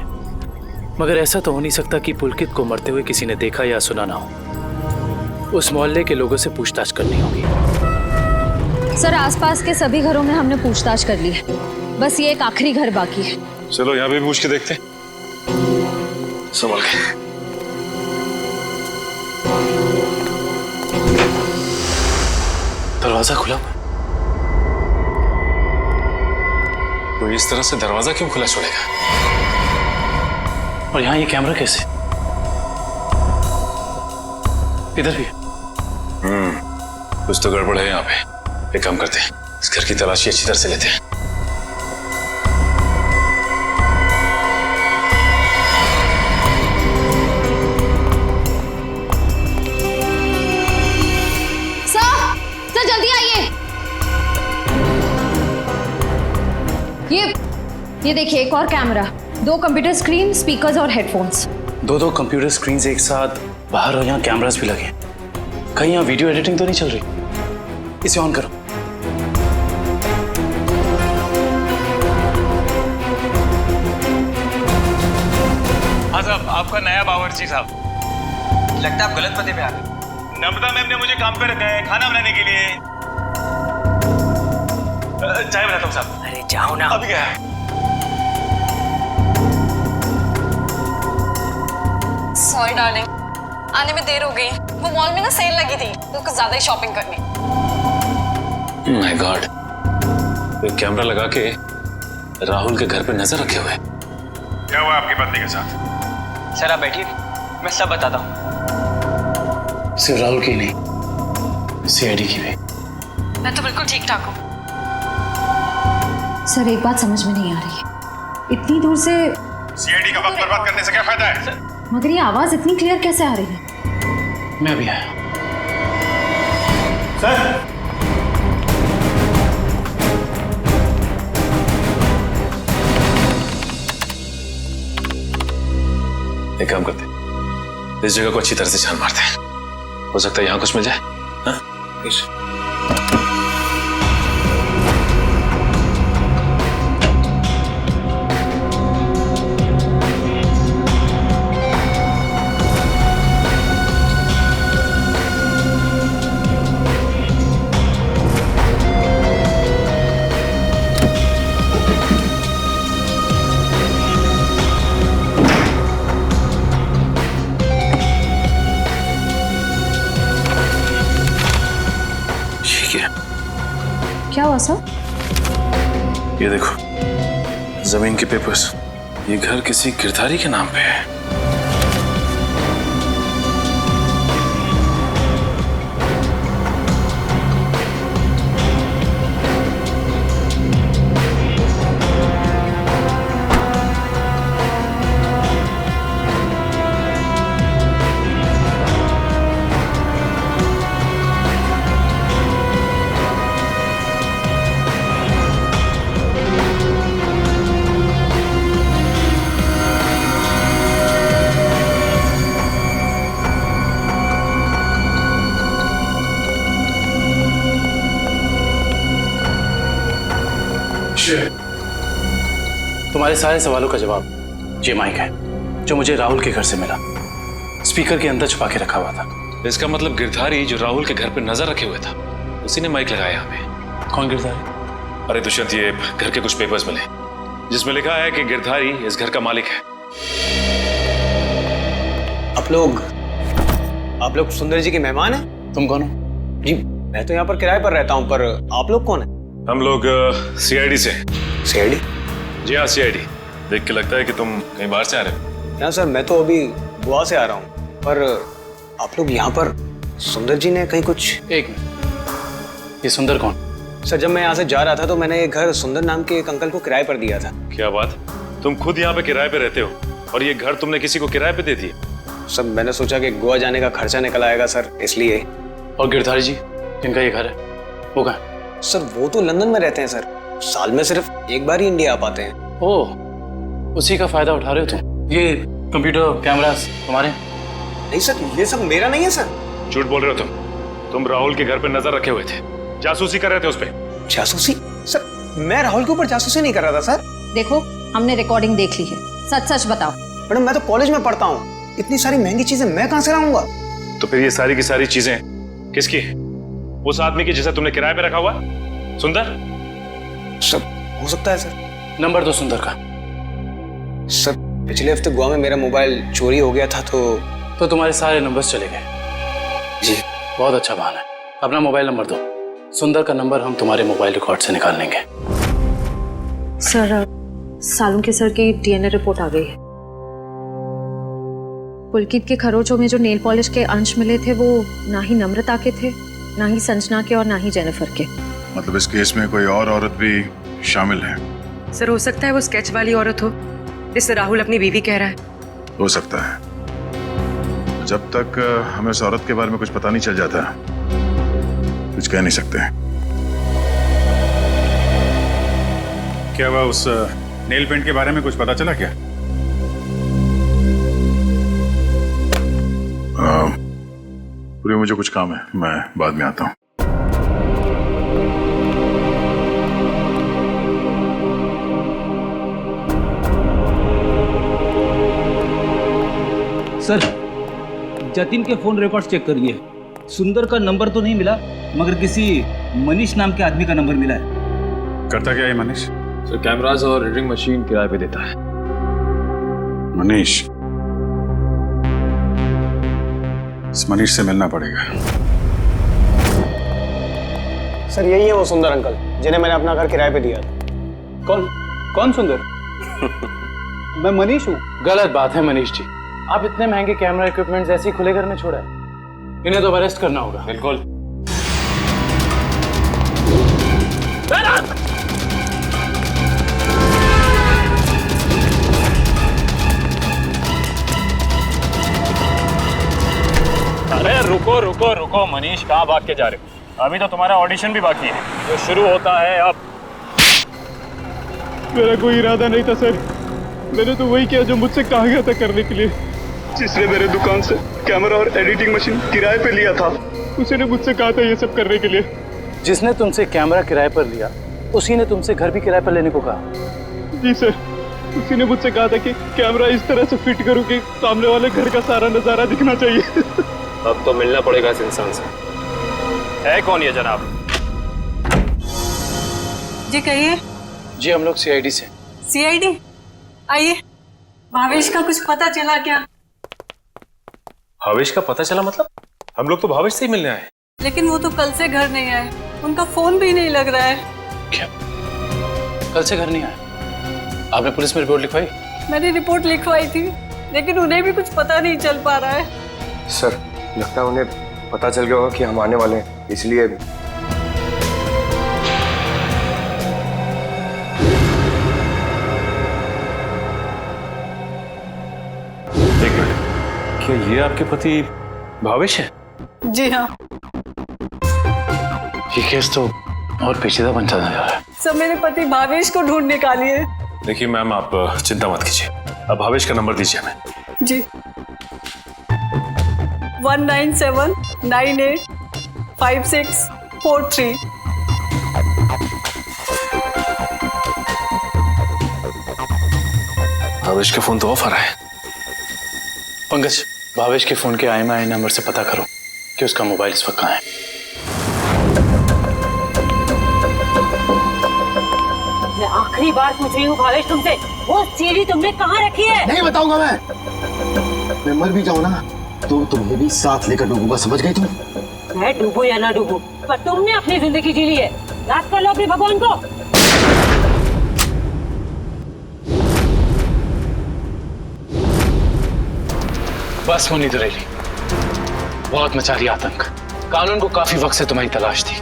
Speaker 10: मगर ऐसा तो हो नहीं सकता कि पुलकित को मरते हुए किसी ने देखा या सुना ना हो। उस मोहल्ले के लोगों से पूछताछ करनी होगी।
Speaker 9: सर, आसपास के सभी घरों में हमने पूछताछ कर ली है, बस ये एक आखिरी घर बाकी है।
Speaker 1: चलो यहाँ भी पूछ के देखते हैं। संभल के।
Speaker 10: दरवाजा खुला।
Speaker 1: तो इस तरह से दरवाजा क्यों खुला छोड़ेगा?
Speaker 10: और यहाँ ये कैमरा कैसे? इधर भी है।
Speaker 1: कुछ तो गड़बड़ है यहाँ पे। एक काम करते हैं, इस घर की तलाशी अच्छी तरह से लेते हैं।
Speaker 9: सर जल्दी आइए। ये देखिए, एक और कैमरा, 2 कंप्यूटर स्क्रीन, स्पीकर्स और हेडफोन्स।
Speaker 10: दो कंप्यूटर स्क्रीन एक साथ बाहर, और यहाँ कैमरास भी लगे। कहीं यहाँ वीडियो एडिटिंग तो नहीं चल रही? इसे ऑन करो।
Speaker 6: हाँ साहब, आपका नया बावर्ची साहब।
Speaker 3: लगता है आप गलत पते पे आ गए।
Speaker 6: नम्रता मैम ने मुझे काम पे रखा है खाना बनाने के लिए। चाय बनाता हूँ साहब।
Speaker 3: अरे जाओ ना।
Speaker 6: अभी क्या है?
Speaker 8: सॉरी डार्लिंग, आने में देर हो गई। वो मॉल में ना सेल लगी थी, तो कुछ ज्यादा ही शॉपिंग करनी।
Speaker 4: माय गॉड, ये कैमरा लगा के राहुल के घर पे नजर रखे हुए।
Speaker 1: क्या हुआ आपकी पत्नी के साथ?
Speaker 3: सर आप बैठिए, मैं सब बताता हूँ।
Speaker 10: सिर्फ राहुल की नहीं, सीआईडी की भी।
Speaker 8: मैं तो बिल्कुल ठीक ठाक हूँ।
Speaker 9: सर, एक बात समझ में नहीं आ रही है, इतनी दूर से
Speaker 1: सीआईडी का वक्त बर्बाद करने से क्या फायदा है?
Speaker 9: मगर ये आवाज इतनी क्लियर कैसे आ रही है?
Speaker 10: मैं भी आया।
Speaker 1: सर,
Speaker 4: एक काम करते हैं, इस जगह को अच्छी तरह से छान मारते हैं। हो सकता है यहाँ कुछ मिल जाए। हाँ?
Speaker 9: क्या हुआ सर?
Speaker 4: ये देखो, जमीन के पेपर्स। ये घर किसी गिरधारी के नाम पे है।
Speaker 10: तुम्हारे सारे सवालों का जवाब ये माइक है जो मुझे राहुल के घर से मिला। स्पीकर के अंदर छुपा के रखा हुआ था।
Speaker 4: इसका मतलब गिरधारी जो राहुल के घर पर नजर रखे हुए था उसी ने माइक लगाया हमें।
Speaker 10: कौन गिरधारी?
Speaker 4: अरे दुष्यंत, ये घर के कुछ पेपर्स मिले जिसमें लिखा है कि गिरधारी इस घर का मालिक है।
Speaker 3: आप लोग सुंदर जी के मेहमान हैं?
Speaker 10: तुम कौन हो?
Speaker 3: जी मैं तो यहाँ पर किराए पर रहता हूँ, पर आप लोग कौन हैं?
Speaker 4: हम लोग सीआईडी से।
Speaker 3: सीआईडी?
Speaker 4: जी हाँ, सीआईडी। देख के लगता है कि तुम कहीं बाहर से आ रहे हो।
Speaker 3: क्या सर, मैं तो अभी गोवा से आ रहा हूँ, पर आप लोग यहाँ पर सुंदर जी ने कहीं कुछ।
Speaker 10: एक मिनट, ये सुंदर कौन?
Speaker 3: सर जब मैं यहाँ से जा रहा था तो मैंने ये घर सुंदर नाम के एक अंकल को किराए पर दिया था।
Speaker 4: क्या बात, तुम खुद यहाँ पे किराए पे रहते हो और ये घर तुमने किसी को किराए पे दे दिया?
Speaker 3: सर मैंने सोचा कि गोवा जाने का खर्चा निकल आएगा सर, इसलिए।
Speaker 10: और गिरधारी जी जिनका ये घर है वो कहाँ?
Speaker 3: सर वो तो लंदन में रहते हैं सर, साल में सिर्फ एक बार ही इंडिया आ पाते हैं।
Speaker 10: ओह, उसी का फायदा उठा रहे हो तुम? ये कंप्यूटर कैमरास तुम्हारे?
Speaker 3: नहीं सर, ये सब मेरा नहीं है सर।
Speaker 4: झूठ बोल रहे हो तुम राहुल के घर पे नजर रखे हुए थे, जासूसी कर रहे थे उस पे।
Speaker 3: जासूसी? सर मैं राहुल के ऊपर जासूसी नहीं कर रहा था सर।
Speaker 9: देखो हमने रिकॉर्डिंग देख ली है, सच सच बताओ।
Speaker 3: मैडम मैं तो कॉलेज में पढ़ता हूँ, इतनी सारी महंगी चीजें मैं कहाँ से लाऊंगा?
Speaker 4: तो फिर ये सारी की सारी चीजें किसकी? उस आदमी की जिसे तुमने किराए पे रखा हुआ, सुंदर?
Speaker 3: सर हो सकता है सर।
Speaker 10: नंबर दो सुंदर का।
Speaker 3: सर पिछले हफ्ते गोवा में मेरा मोबाइल चोरी हो गया था तो
Speaker 10: तुम्हारे सारे नंबर्स चले गए?
Speaker 3: जी।
Speaker 10: बहुत अच्छा बहाना है। अपना मोबाइल नंबर दो। सुंदर का नंबर हम तुम्हारे मोबाइल रिकॉर्ड से निकाल लेंगे।
Speaker 9: सर सालुंके सर की डीएनए रिपोर्ट आ गई है। पुलकित के खरोचों में जो नेल पॉलिश के अंश मिले थे वो ना ही नम्रता के थे, ना ही संजना के और ना ही जेनिफर के।
Speaker 1: मतलब इस केस में कोई और औरत भी शामिल है?
Speaker 15: सर हो सकता है वो स्केच वाली औरत हो जिससे राहुल अपनी बीवी कह रहा है।
Speaker 1: हो सकता है। जब तक हमें उस औरत के बारे में कुछ पता नहीं चल जाता कुछ कह नहीं सकते। क्या हुआ, उस नेल पेंट के बारे में कुछ पता चला क्या? पूरे मुझे कुछ काम है, मैं बाद में आता हूँ।
Speaker 16: सर जतिन के फोन रिकॉर्ड्स चेक करिए। सुंदर का नंबर तो नहीं मिला, मगर किसी मनीष नाम के आदमी का नंबर मिला है।
Speaker 1: करता क्या है मनीष?
Speaker 13: सर कैमरास और रीडिंग मशीन किराए पे देता है।
Speaker 1: मनीष? इस मनीष से मिलना पड़ेगा।
Speaker 3: सर यही है वो सुंदर अंकल जिन्हें मैंने अपना घर किराए पे दिया था।
Speaker 16: कौन सुंदर? मैं मनीष हूँ।
Speaker 10: गलत बात है मनीष जी, आप इतने महंगे कैमरा इक्विपमेंट्स ऐसे ही खुले घर में छोड़ा है। इन्हें तो अरेस्ट करना होगा।
Speaker 4: बिल्कुल।
Speaker 6: अरे रुको रुको रुको मनीष, कहाँ भाग के जा रहे हो? अभी तो तुम्हारा ऑडिशन भी बाकी है जो शुरू होता है अब।
Speaker 7: मेरा कोई इरादा नहीं था सर, मैंने तो वही किया जो मुझसे कहा गया था करने के लिए। जिसने मेरे दुकान से कैमरा और एडिटिंग मशीन किराए पे लिया था उसी ने मुझसे कहा था ये सब करने के लिए।
Speaker 10: जिसने तुमसे कैमरा किराए पर लिया उसी ने तुमसे घर भी किराए पर लेने को कहा?
Speaker 7: जी सर, उसी ने मुझसे कहा था कि कैमरा इस तरह से फिट करूं कि सामने वाले घर का सारा नजारा दिखना चाहिए।
Speaker 6: अब तो मिलना पड़ेगा इस इंसान से। है कौन ये जनाब?
Speaker 15: जी कहिए।
Speaker 10: जी हम लोग सीआईडी से।
Speaker 15: सीआईडी? आइए। भावेश का कुछ पता चला क्या?
Speaker 4: भावेश का पता चला मतलब? हम लोग तो भावेश से ही मिलने आए।
Speaker 15: लेकिन वो तो कल से घर नहीं आए, उनका फोन भी नहीं लग रहा है।
Speaker 10: क्या कल से घर नहीं आए? आपने पुलिस में रिपोर्ट लिखवाई?
Speaker 15: मैंने रिपोर्ट लिखवाई थी लेकिन उन्हें भी कुछ पता नहीं चल पा रहा है।
Speaker 13: सर लगता है उन्हें पता चल गया होगा कि हम आने वाले हैं, इसलिए।
Speaker 4: एक मिनट, क्या ये आपके पति भावेश है?
Speaker 15: जी हाँ।
Speaker 10: ये केस तो और पेचीदा बनता जा रहा है।
Speaker 15: सब मेरे पति भावेश को ढूंढ निकालिए।
Speaker 4: देखिए मैम, आप चिंता मत कीजिए, अब भावेश का नंबर दीजिए हमें।
Speaker 15: जी 197985643।
Speaker 11: भावेश के फोन तो ऑफ आ रहा है। पंकज, भावेश के फोन के IMEI नंबर से पता करो कि उसका मोबाइल इस वक्त कहाँ है।
Speaker 15: मैं आखिरी बार पूछ रही हूँ भावेश तुमसे, वो सीढ़ी तुमने कहाँ रखी है?
Speaker 12: नहीं बताऊंगा मैं मर भी जाऊँ ना तो तुम्हें भी साथ लेकर डूबूंगा, समझ गई तुम?
Speaker 15: मैं डूबू या ना डूबू, पर तुमने अपनी जिंदगी जी ली है, याद कर लो अपने भगवान को।
Speaker 10: बस मुन्नी दुरेली, बहुत मचा रही आतंक। कानून को काफी वक्त से तुम्हारी तलाश थी,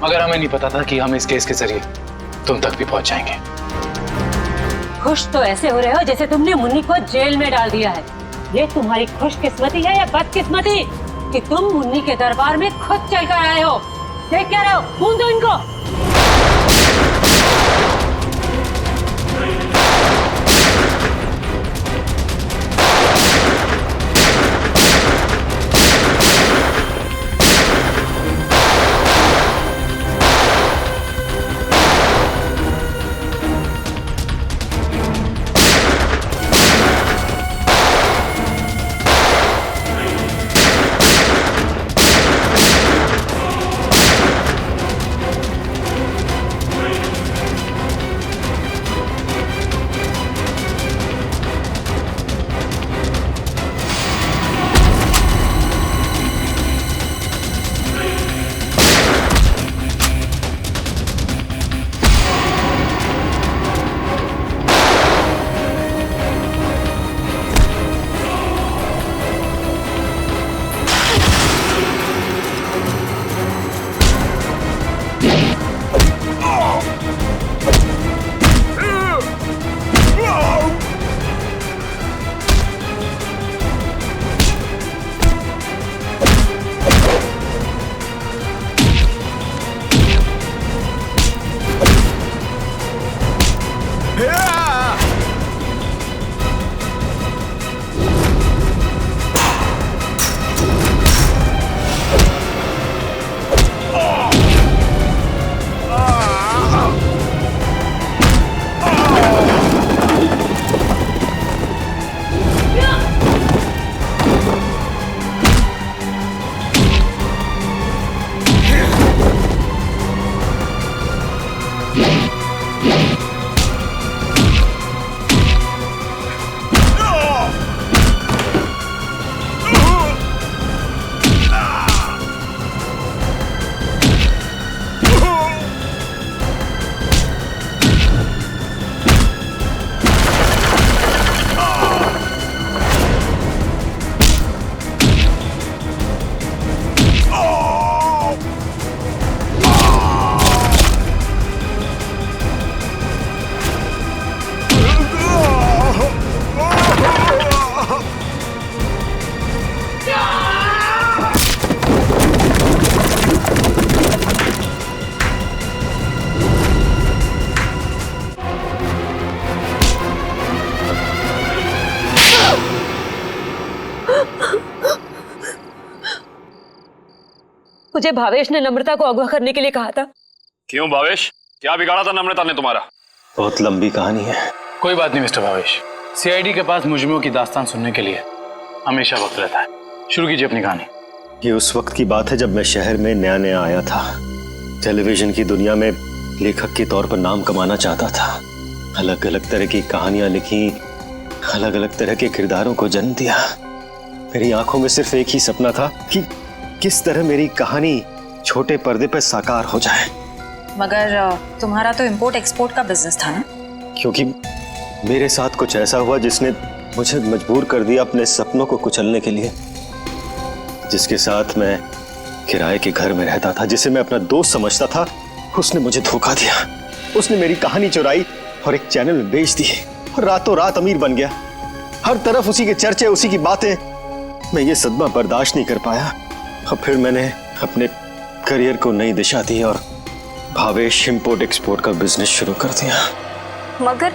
Speaker 10: मगर हमें नहीं पता था कि हम इस केस के जरिए तुम तक भी पहुंच जाएंगे।
Speaker 15: खुश तो ऐसे हो रहे हो जैसे तुमने मुन्नी को जेल में डाल दिया है। ये तुम्हारी खुशकिस्मती है या बदकिस्मती कि तुम मुन्नी के दरबार में खुद चल कर आए हो? देख क्या रहे हो, खून दो इनको। मुझे भावेश ने नम्रता को अगवा करने के लिए कहा था।
Speaker 6: क्यों भावेश, क्या बिगाड़ा था नम्रता ने तुम्हारा?
Speaker 12: बहुत लंबी कहानी है।
Speaker 11: कोई बात नहीं मिस्टर भावेश, CID के पास मुजरिमों की दास्तान सुनने के लिए हमेशा वक्त रहता है। शुरू कीजिए अपनी कहानी।
Speaker 12: ये उस वक्त की बात है जब मैं शहर में नया नया आया था। टेलीविजन की दुनिया में लेखक के तौर पर नाम कमाना चाहता था। अलग अलग तरह की कहानियां लिखी, अलग अलग तरह के किरदारों को जन्म दिया। मेरी आंखों में सिर्फ एक ही सपना था कि किस तरह मेरी कहानी छोटे पर्दे पर साकार हो जाए।
Speaker 17: मगर तुम्हारा तो इंपोर्ट एक्सपोर्ट का बिजनेस था ना?
Speaker 12: क्योंकि मेरे साथ कुछ ऐसा हुआ जिसने मुझे मजबूर कर दिया अपने सपनों को कुचलने के लिए। जिसके साथ मैं किराए के घर में रहता था, जिसे मैं अपना दोस्त समझता था, उसने मुझे धोखा दिया। उसने मेरी कहानी चुराई और एक चैनल में बेच दी और रातों रात अमीर बन गया। हर तरफ उसी के चर्चे, उसी की बातें। मैं ये सदमा बर्दाश्त नहीं कर पाया और फिर मैंने अपने करियर को नई दिशा दी और भावेश इंपोर्ट एक्सपोर्ट का बिजनेस शुरू कर दिया।
Speaker 17: मगर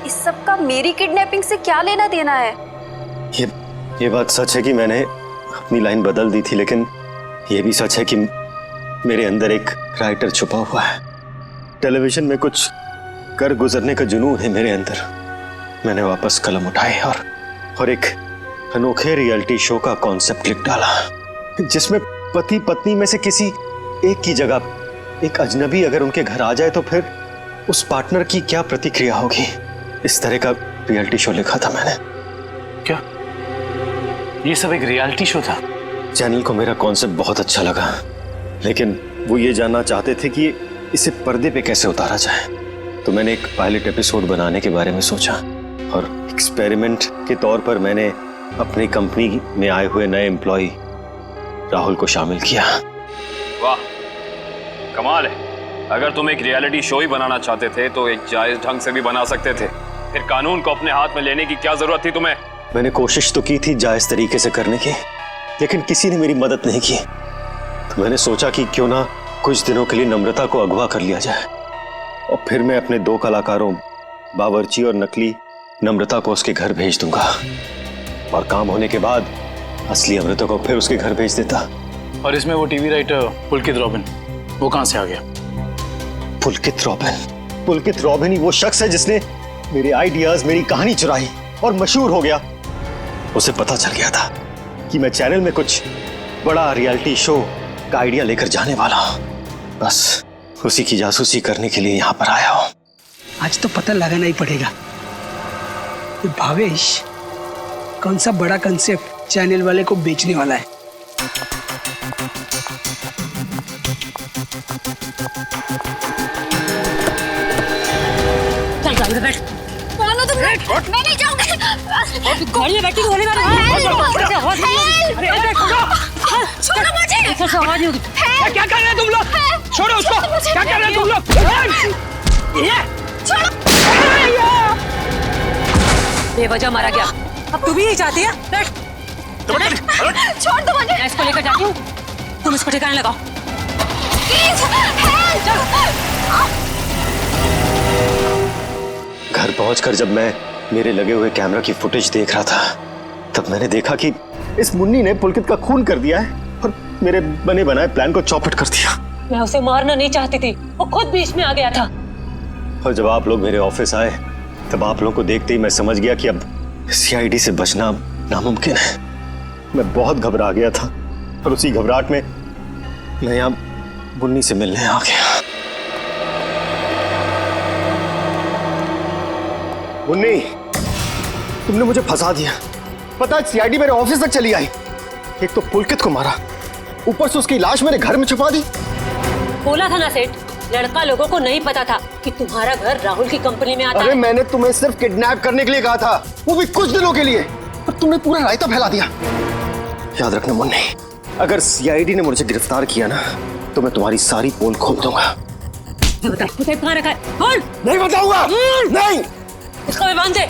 Speaker 17: इस सब का मेरी किडनैपिंग से क्या लेना देना है?
Speaker 12: ये बात सच है कि मैंने अपनी लाइन बदल दी थी, लेकिन ये भी सच है कि मेरे अंदर एक राइटर छुपा हुआ है। टेलीविजन में कुछ कर गुजरने का जुनून है मेरे अंदर। मैंने वापस कलम उठाई और एक अनोखे रियलिटी शो का कॉन्सेप्ट लिख डाला, जिसमें पति पत्नी में से किसी एक की जगह एक अजनबी अगर उनके घर आ जाए तो फिर उस पार्टनर की क्या प्रतिक्रिया होगी। इस तरह का रियलिटी शो लिखा था मैंने।
Speaker 10: क्या ये सब एक रियलिटी शो था?
Speaker 12: चैनल को मेरा कॉन्सेप्ट बहुत अच्छा लगा, लेकिन वो ये जानना चाहते थे कि इसे पर्दे पे कैसे उतारा जाए। तो मैंने एक पायलट एपिसोड बनाने के बारे में सोचा और एक्सपेरिमेंट के तौर पर मैंने अपनी कंपनी में आए हुए नए एम्प्लॉय राहुल को शामिल किया।
Speaker 4: वाह, कमाल है। अगर तुम एक रियलिटी शो ही बनाना चाहते थे तो एक जायज ढंग से भी बना सकते थे। फिर कानून को अपने हाथ में लेने की क्या जरूरत थी तुम्हें?
Speaker 12: मैंने कोशिश तो की थी जायज तरीके से करने की, लेकिन किसी ने मेरी मदद नहीं की। तो मैंने सोचा कि क्यों ना कुछ दिनों के लिए नम्रता को अगवा कर लिया जाए और फिर मैं अपने 2 कलाकारों बावर्ची और नकली नम्रता को उसके घर भेज दूंगा और काम होने के बाद असली अमृता को फिर उसके घर भेज देता।
Speaker 10: और इसमें वो टीवी राइटर पुलकित रॉबिन, वो कहां से आ गया?
Speaker 12: पुलकित रॉबिन ही वो शख्स है जिसने मेरे आइडियाज, मेरी कहानी चुराई और मशहूर हो गया। उसे पता चल गया था कि मैं चैनल में कुछ बड़ा रियलिटी शो का आइडिया लेकर जाने वाला हूं। बस उसी की जासूसी करने के लिए यहाँ पर आया हूँ।
Speaker 7: आज तो पता लगाना ही पड़ेगा कि भावेश कौन सा बड़ा कंसेप्ट चैनल वाले को बेचने वाला है।
Speaker 15: चल गाड़ी में बैठ।
Speaker 5: मानो तुम, मैं नहीं जाऊंगी।
Speaker 15: गाड़ी में बैठी गोली मारो।
Speaker 5: छोड़ो मुझे।
Speaker 15: ऐसा आवाज होगी।
Speaker 7: क्या कर रहे हैं तुम लोग? छोड़ो उसको। क्या कर रहे हैं तुम लोग?
Speaker 15: बेवजह मारा गया। अब तू भी यही चाहती है? बैठ।
Speaker 5: छोड़ दो मुझे।
Speaker 15: मैं इसको लेकर जाती हूँ, तुम इसको ठिकाने लगाओ।
Speaker 12: घर पहुंचकर जब मैं मेरे लगे हुए कैमरा की फुटेज देख रहा था, तब मैंने देखा कि इस मुन्नी ने पुलकित का खून कर दिया है और मेरे बने बनाए प्लान को चौपट कर दिया।
Speaker 15: मैं उसे मारना नहीं चाहती थी, वो खुद बीच में आ गया था।
Speaker 12: और जब आप लोग मेरे ऑफिस आए तब आप लोगों को देखते ही मैं समझ गया कि अब सीआईडी से बचना नामुमकिन है। मैं बहुत घबरा गया था और उसी घबराहट में मैं यहाँ मुन्नी से मिलने आ गया। मुन्नी, तुमने मुझे फंसा दिया। पता है सीआईडी मेरे ऑफिस तक चली आई। एक तो पुलकित को मारा, ऊपर से उसकी लाश मेरे घर में छुपा दी।
Speaker 15: बोला था ना सेठ, लड़का लोगों को नहीं पता था कि तुम्हारा घर राहुल की कंपनी में आता है।
Speaker 12: अरे मैंने तुम्हें सिर्फ किडनैप करने के लिए कहा था, वो भी कुछ दिनों के लिए, और तुमने पूरा रायता फैला दिया। याद रखना मुन्नी, अगर सीआईडी ने मुझे गिरफ्तार किया ना तो मैं तुम्हारी सारी पोल खोल दूंगा।
Speaker 15: बता कहाँ रखा है? बोल।
Speaker 12: नहीं बताऊंगा। नहीं।
Speaker 15: इसको भी बांध दे।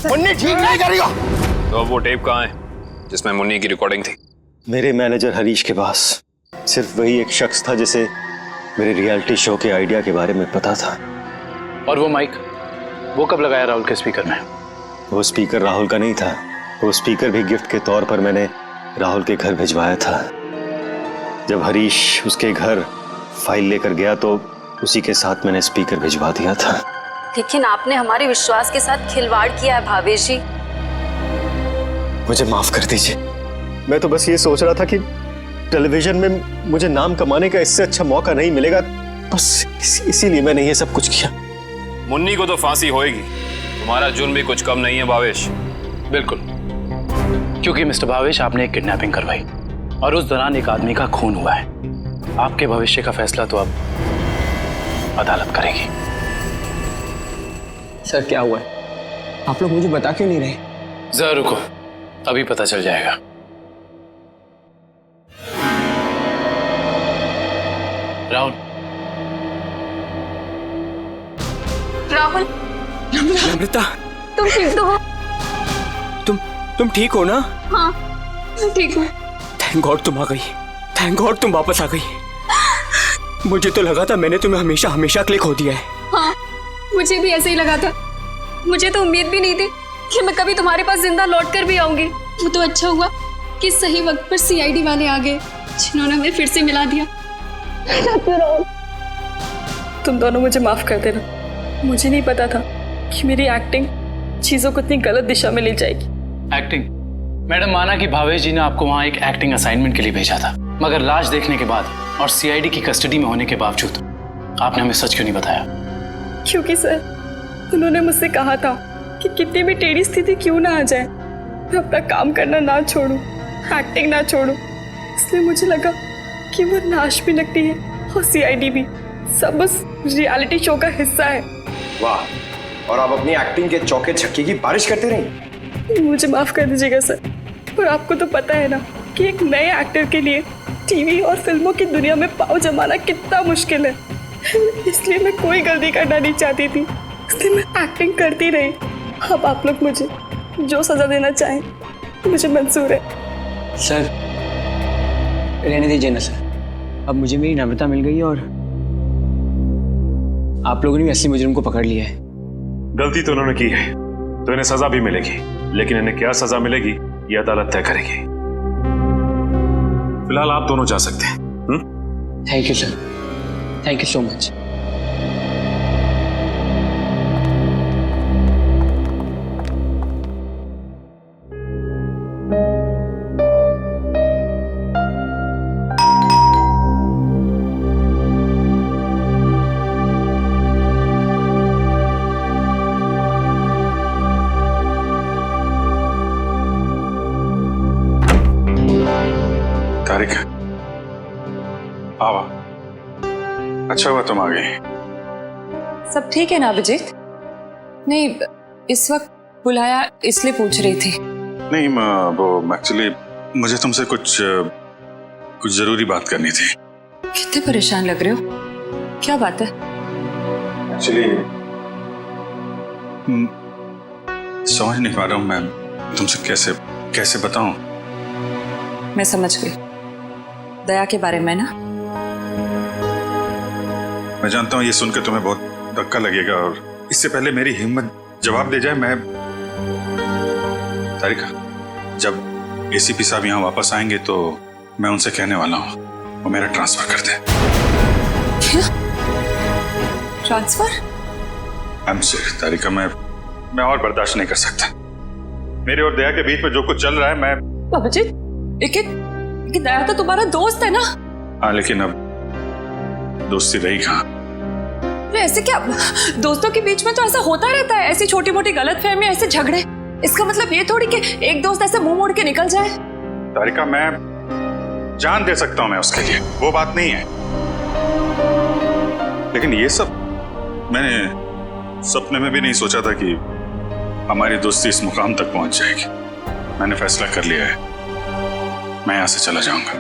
Speaker 12: मुन्नी ठीक नहीं करेगा।
Speaker 4: तो अब वो टेप कहाँ है जिसमें मुन्नी की रिकॉर्डिंग थी?
Speaker 12: मेरे मैनेजर हरीश के पास। सिर्फ वही एक शख्स था जिसे मेरे रियलिटी शो के आइडिया के बारे में पता था।
Speaker 10: और वो माइक, वो कब लगाया राहुल के स्पीकर में?
Speaker 12: वो स्पीकर राहुल का नहीं था, वो स्पीकर भी गिफ्ट के तौर पर मैंने राहुल के घर भिजवाया था। जब हरीश उसके घर फाइल लेकर गया तो उसी के साथ मैंने स्पीकर भिजवा दिया था।
Speaker 17: लेकिन आपने हमारे विश्वास के साथ खिलवाड़ किया है भावेश जी।
Speaker 12: मुझे माफ कर दीजिए। मैं तो बस ये सोच रहा था कि टेलीविजन में मुझे नाम कमाने का इससे अच्छा मौका नहीं मिलेगा, बस इसीलिए मैंने ये सब कुछ किया।
Speaker 4: मुन्नी को तो फांसी होएगी, तुम्हारा जुर्म भी कुछ कम नहीं है भावेश।
Speaker 10: बिल्कुल, क्योंकि मिस्टर भावेश आपने एक किडनैपिंग करवाई और उस दौरान एक आदमी का खून हुआ है। आपके भविष्य का फैसला तो अब अदालत करेगी।
Speaker 3: सर क्या हुआ है? आप लोग मुझे बता क्यों नहीं रहे?
Speaker 10: जरा रुको, अभी पता चल जाएगा। राहुल।
Speaker 8: राहुल।
Speaker 7: नम्रता,
Speaker 8: तुम ठीक तो हो?
Speaker 7: तुम ठीक हो ना?
Speaker 8: हाँ, मैं ठीक हूँ।
Speaker 7: थैंक गॉड तुम आ गई। थैंक गॉड तुम वापस आ गई। मुझे तो लगा था मैंने तुम्हें हमेशा हमेशा के लिए खो दिया है।
Speaker 8: हाँ, मुझे भी ऐसे ही लगा था। मुझे तो उम्मीद भी नहीं थी कि मैं कभी तुम्हारे पास जिंदा लौट कर भी आऊंगी। वो तो अच्छा हुआ कि सही वक्त पर सीआईडी वाले आ गए, जिन्होंने हमें फिर से मिला दिया। तुम दोनों मुझे माफ कर देना। मुझे नहीं पता था कि मेरी एक्टिंग चीजों को इतनी गलत दिशा में ले जाएगी।
Speaker 10: एक्टिंग? मैडम, माना कि भावेश जी ने आपको वहाँ एक एक्टिंग असाइनमेंट के लिए भेजा था, मगर लाश देखने के बाद और सीआईडी की कस्टडी में होने के बावजूद आपने हमें सच क्यों नहीं बताया?
Speaker 8: क्योंकि सर उन्होंने मुझसे कहा था कि कितनी भी टेढ़ी स्थिति क्यों ना आ जाए, मैं अपना काम करना ना छोड़ूं, एक्टिंग ना छोड़ूं। इसलिए मुझे लगा कि वो नाश भी लगती है और सीआईडी भी सब उस रियलिटी शो का हिस्सा है।
Speaker 13: वाह, और आप अपनी एक्टिंग के चौके छक्के की बारिश करते रही।
Speaker 8: मुझे माफ कर दीजिएगा सर, और आपको तो पता है ना कि एक नए एक्टर के लिए टीवी और फिल्मों की दुनिया में पाँव जमाना कितना मुश्किल है। इसलिए मैं कोई गलती करना नहीं चाहती थी, इसलिए मैं एक्टिंग करती रही। अब आप लोग मुझे जो सजा देना चाहें मुझे मंजूर है।
Speaker 3: सर रहने दीजिए ना सर, अब मुझे मेरी नम्रता मिल गई और आप लोगों ने भी असली मुजरिम को पकड़ लिया है।
Speaker 1: गलती तो उन्होंने की है तो इन्हें सजा भी मिलेगी, लेकिन इन्हें क्या सजा मिलेगी ये अदालत तय करेगी। फिलहाल आप दोनों जा सकते हैं।
Speaker 3: Thank you sir, thank you so much.
Speaker 1: Tarika, आवा, अच्छा हुआ तुम आ गई।
Speaker 9: सब ठीक है ना अभिजीत? नहीं, इस वक्त बुलाया इसलिए पूछ रही थी।
Speaker 1: नहीं, वो एक्चुअली मुझे तुमसे कुछ जरूरी बात करनी थी।
Speaker 9: कितने परेशान लग रहे हो, क्या बात है?
Speaker 1: एक्चुअली समझ नहीं पा रहा हूँ मैं तुमसे कैसे बताऊं।
Speaker 9: मैं समझ गई, दया के बारे में ना?
Speaker 1: मैं जानता हूँ ये सुनकर तुम्हें बहुत धक्का लगेगा और इससे पहले मेरी हिम्मत जवाब दे जाए, मैं तारिका, जब एसीपी साहब यहाँ वापस आएंगे तो मैं उनसे कहने वाला हूँ वो मेरा ट्रांसफर कर दे।
Speaker 9: क्या? ट्रांसफर?
Speaker 1: आई एम सॉरी तारिका, मैं और बर्दाश्त नहीं कर सकता। मेरे और दया के बीच में जो कुछ चल रहा है, मैं
Speaker 9: अभिजीत, लेकिन दया तो तुम्हारा दोस्त है ना?
Speaker 1: हाँ, लेकिन अब दोस्ती रही कहाँ?
Speaker 9: ऐसे क्या, दोस्तों के बीच में तो ऐसा होता रहता है, ऐसी छोटी मोटी गलतफहमी, ऐसे झगड़े। इसका मतलब ये थोड़ी कि एक दोस्त ऐसे मुंह मोड़ के निकल जाए।
Speaker 1: तारिका, मैं जान दे सकता हूं मैं उसके लिए, वो बात नहीं है, लेकिन ये सब मैंने सपने में भी नहीं सोचा था कि हमारी दोस्ती इस मुकाम तक पहुंच जाएगी। मैंने फैसला कर लिया है, मैं यहां से चला जाऊंगा।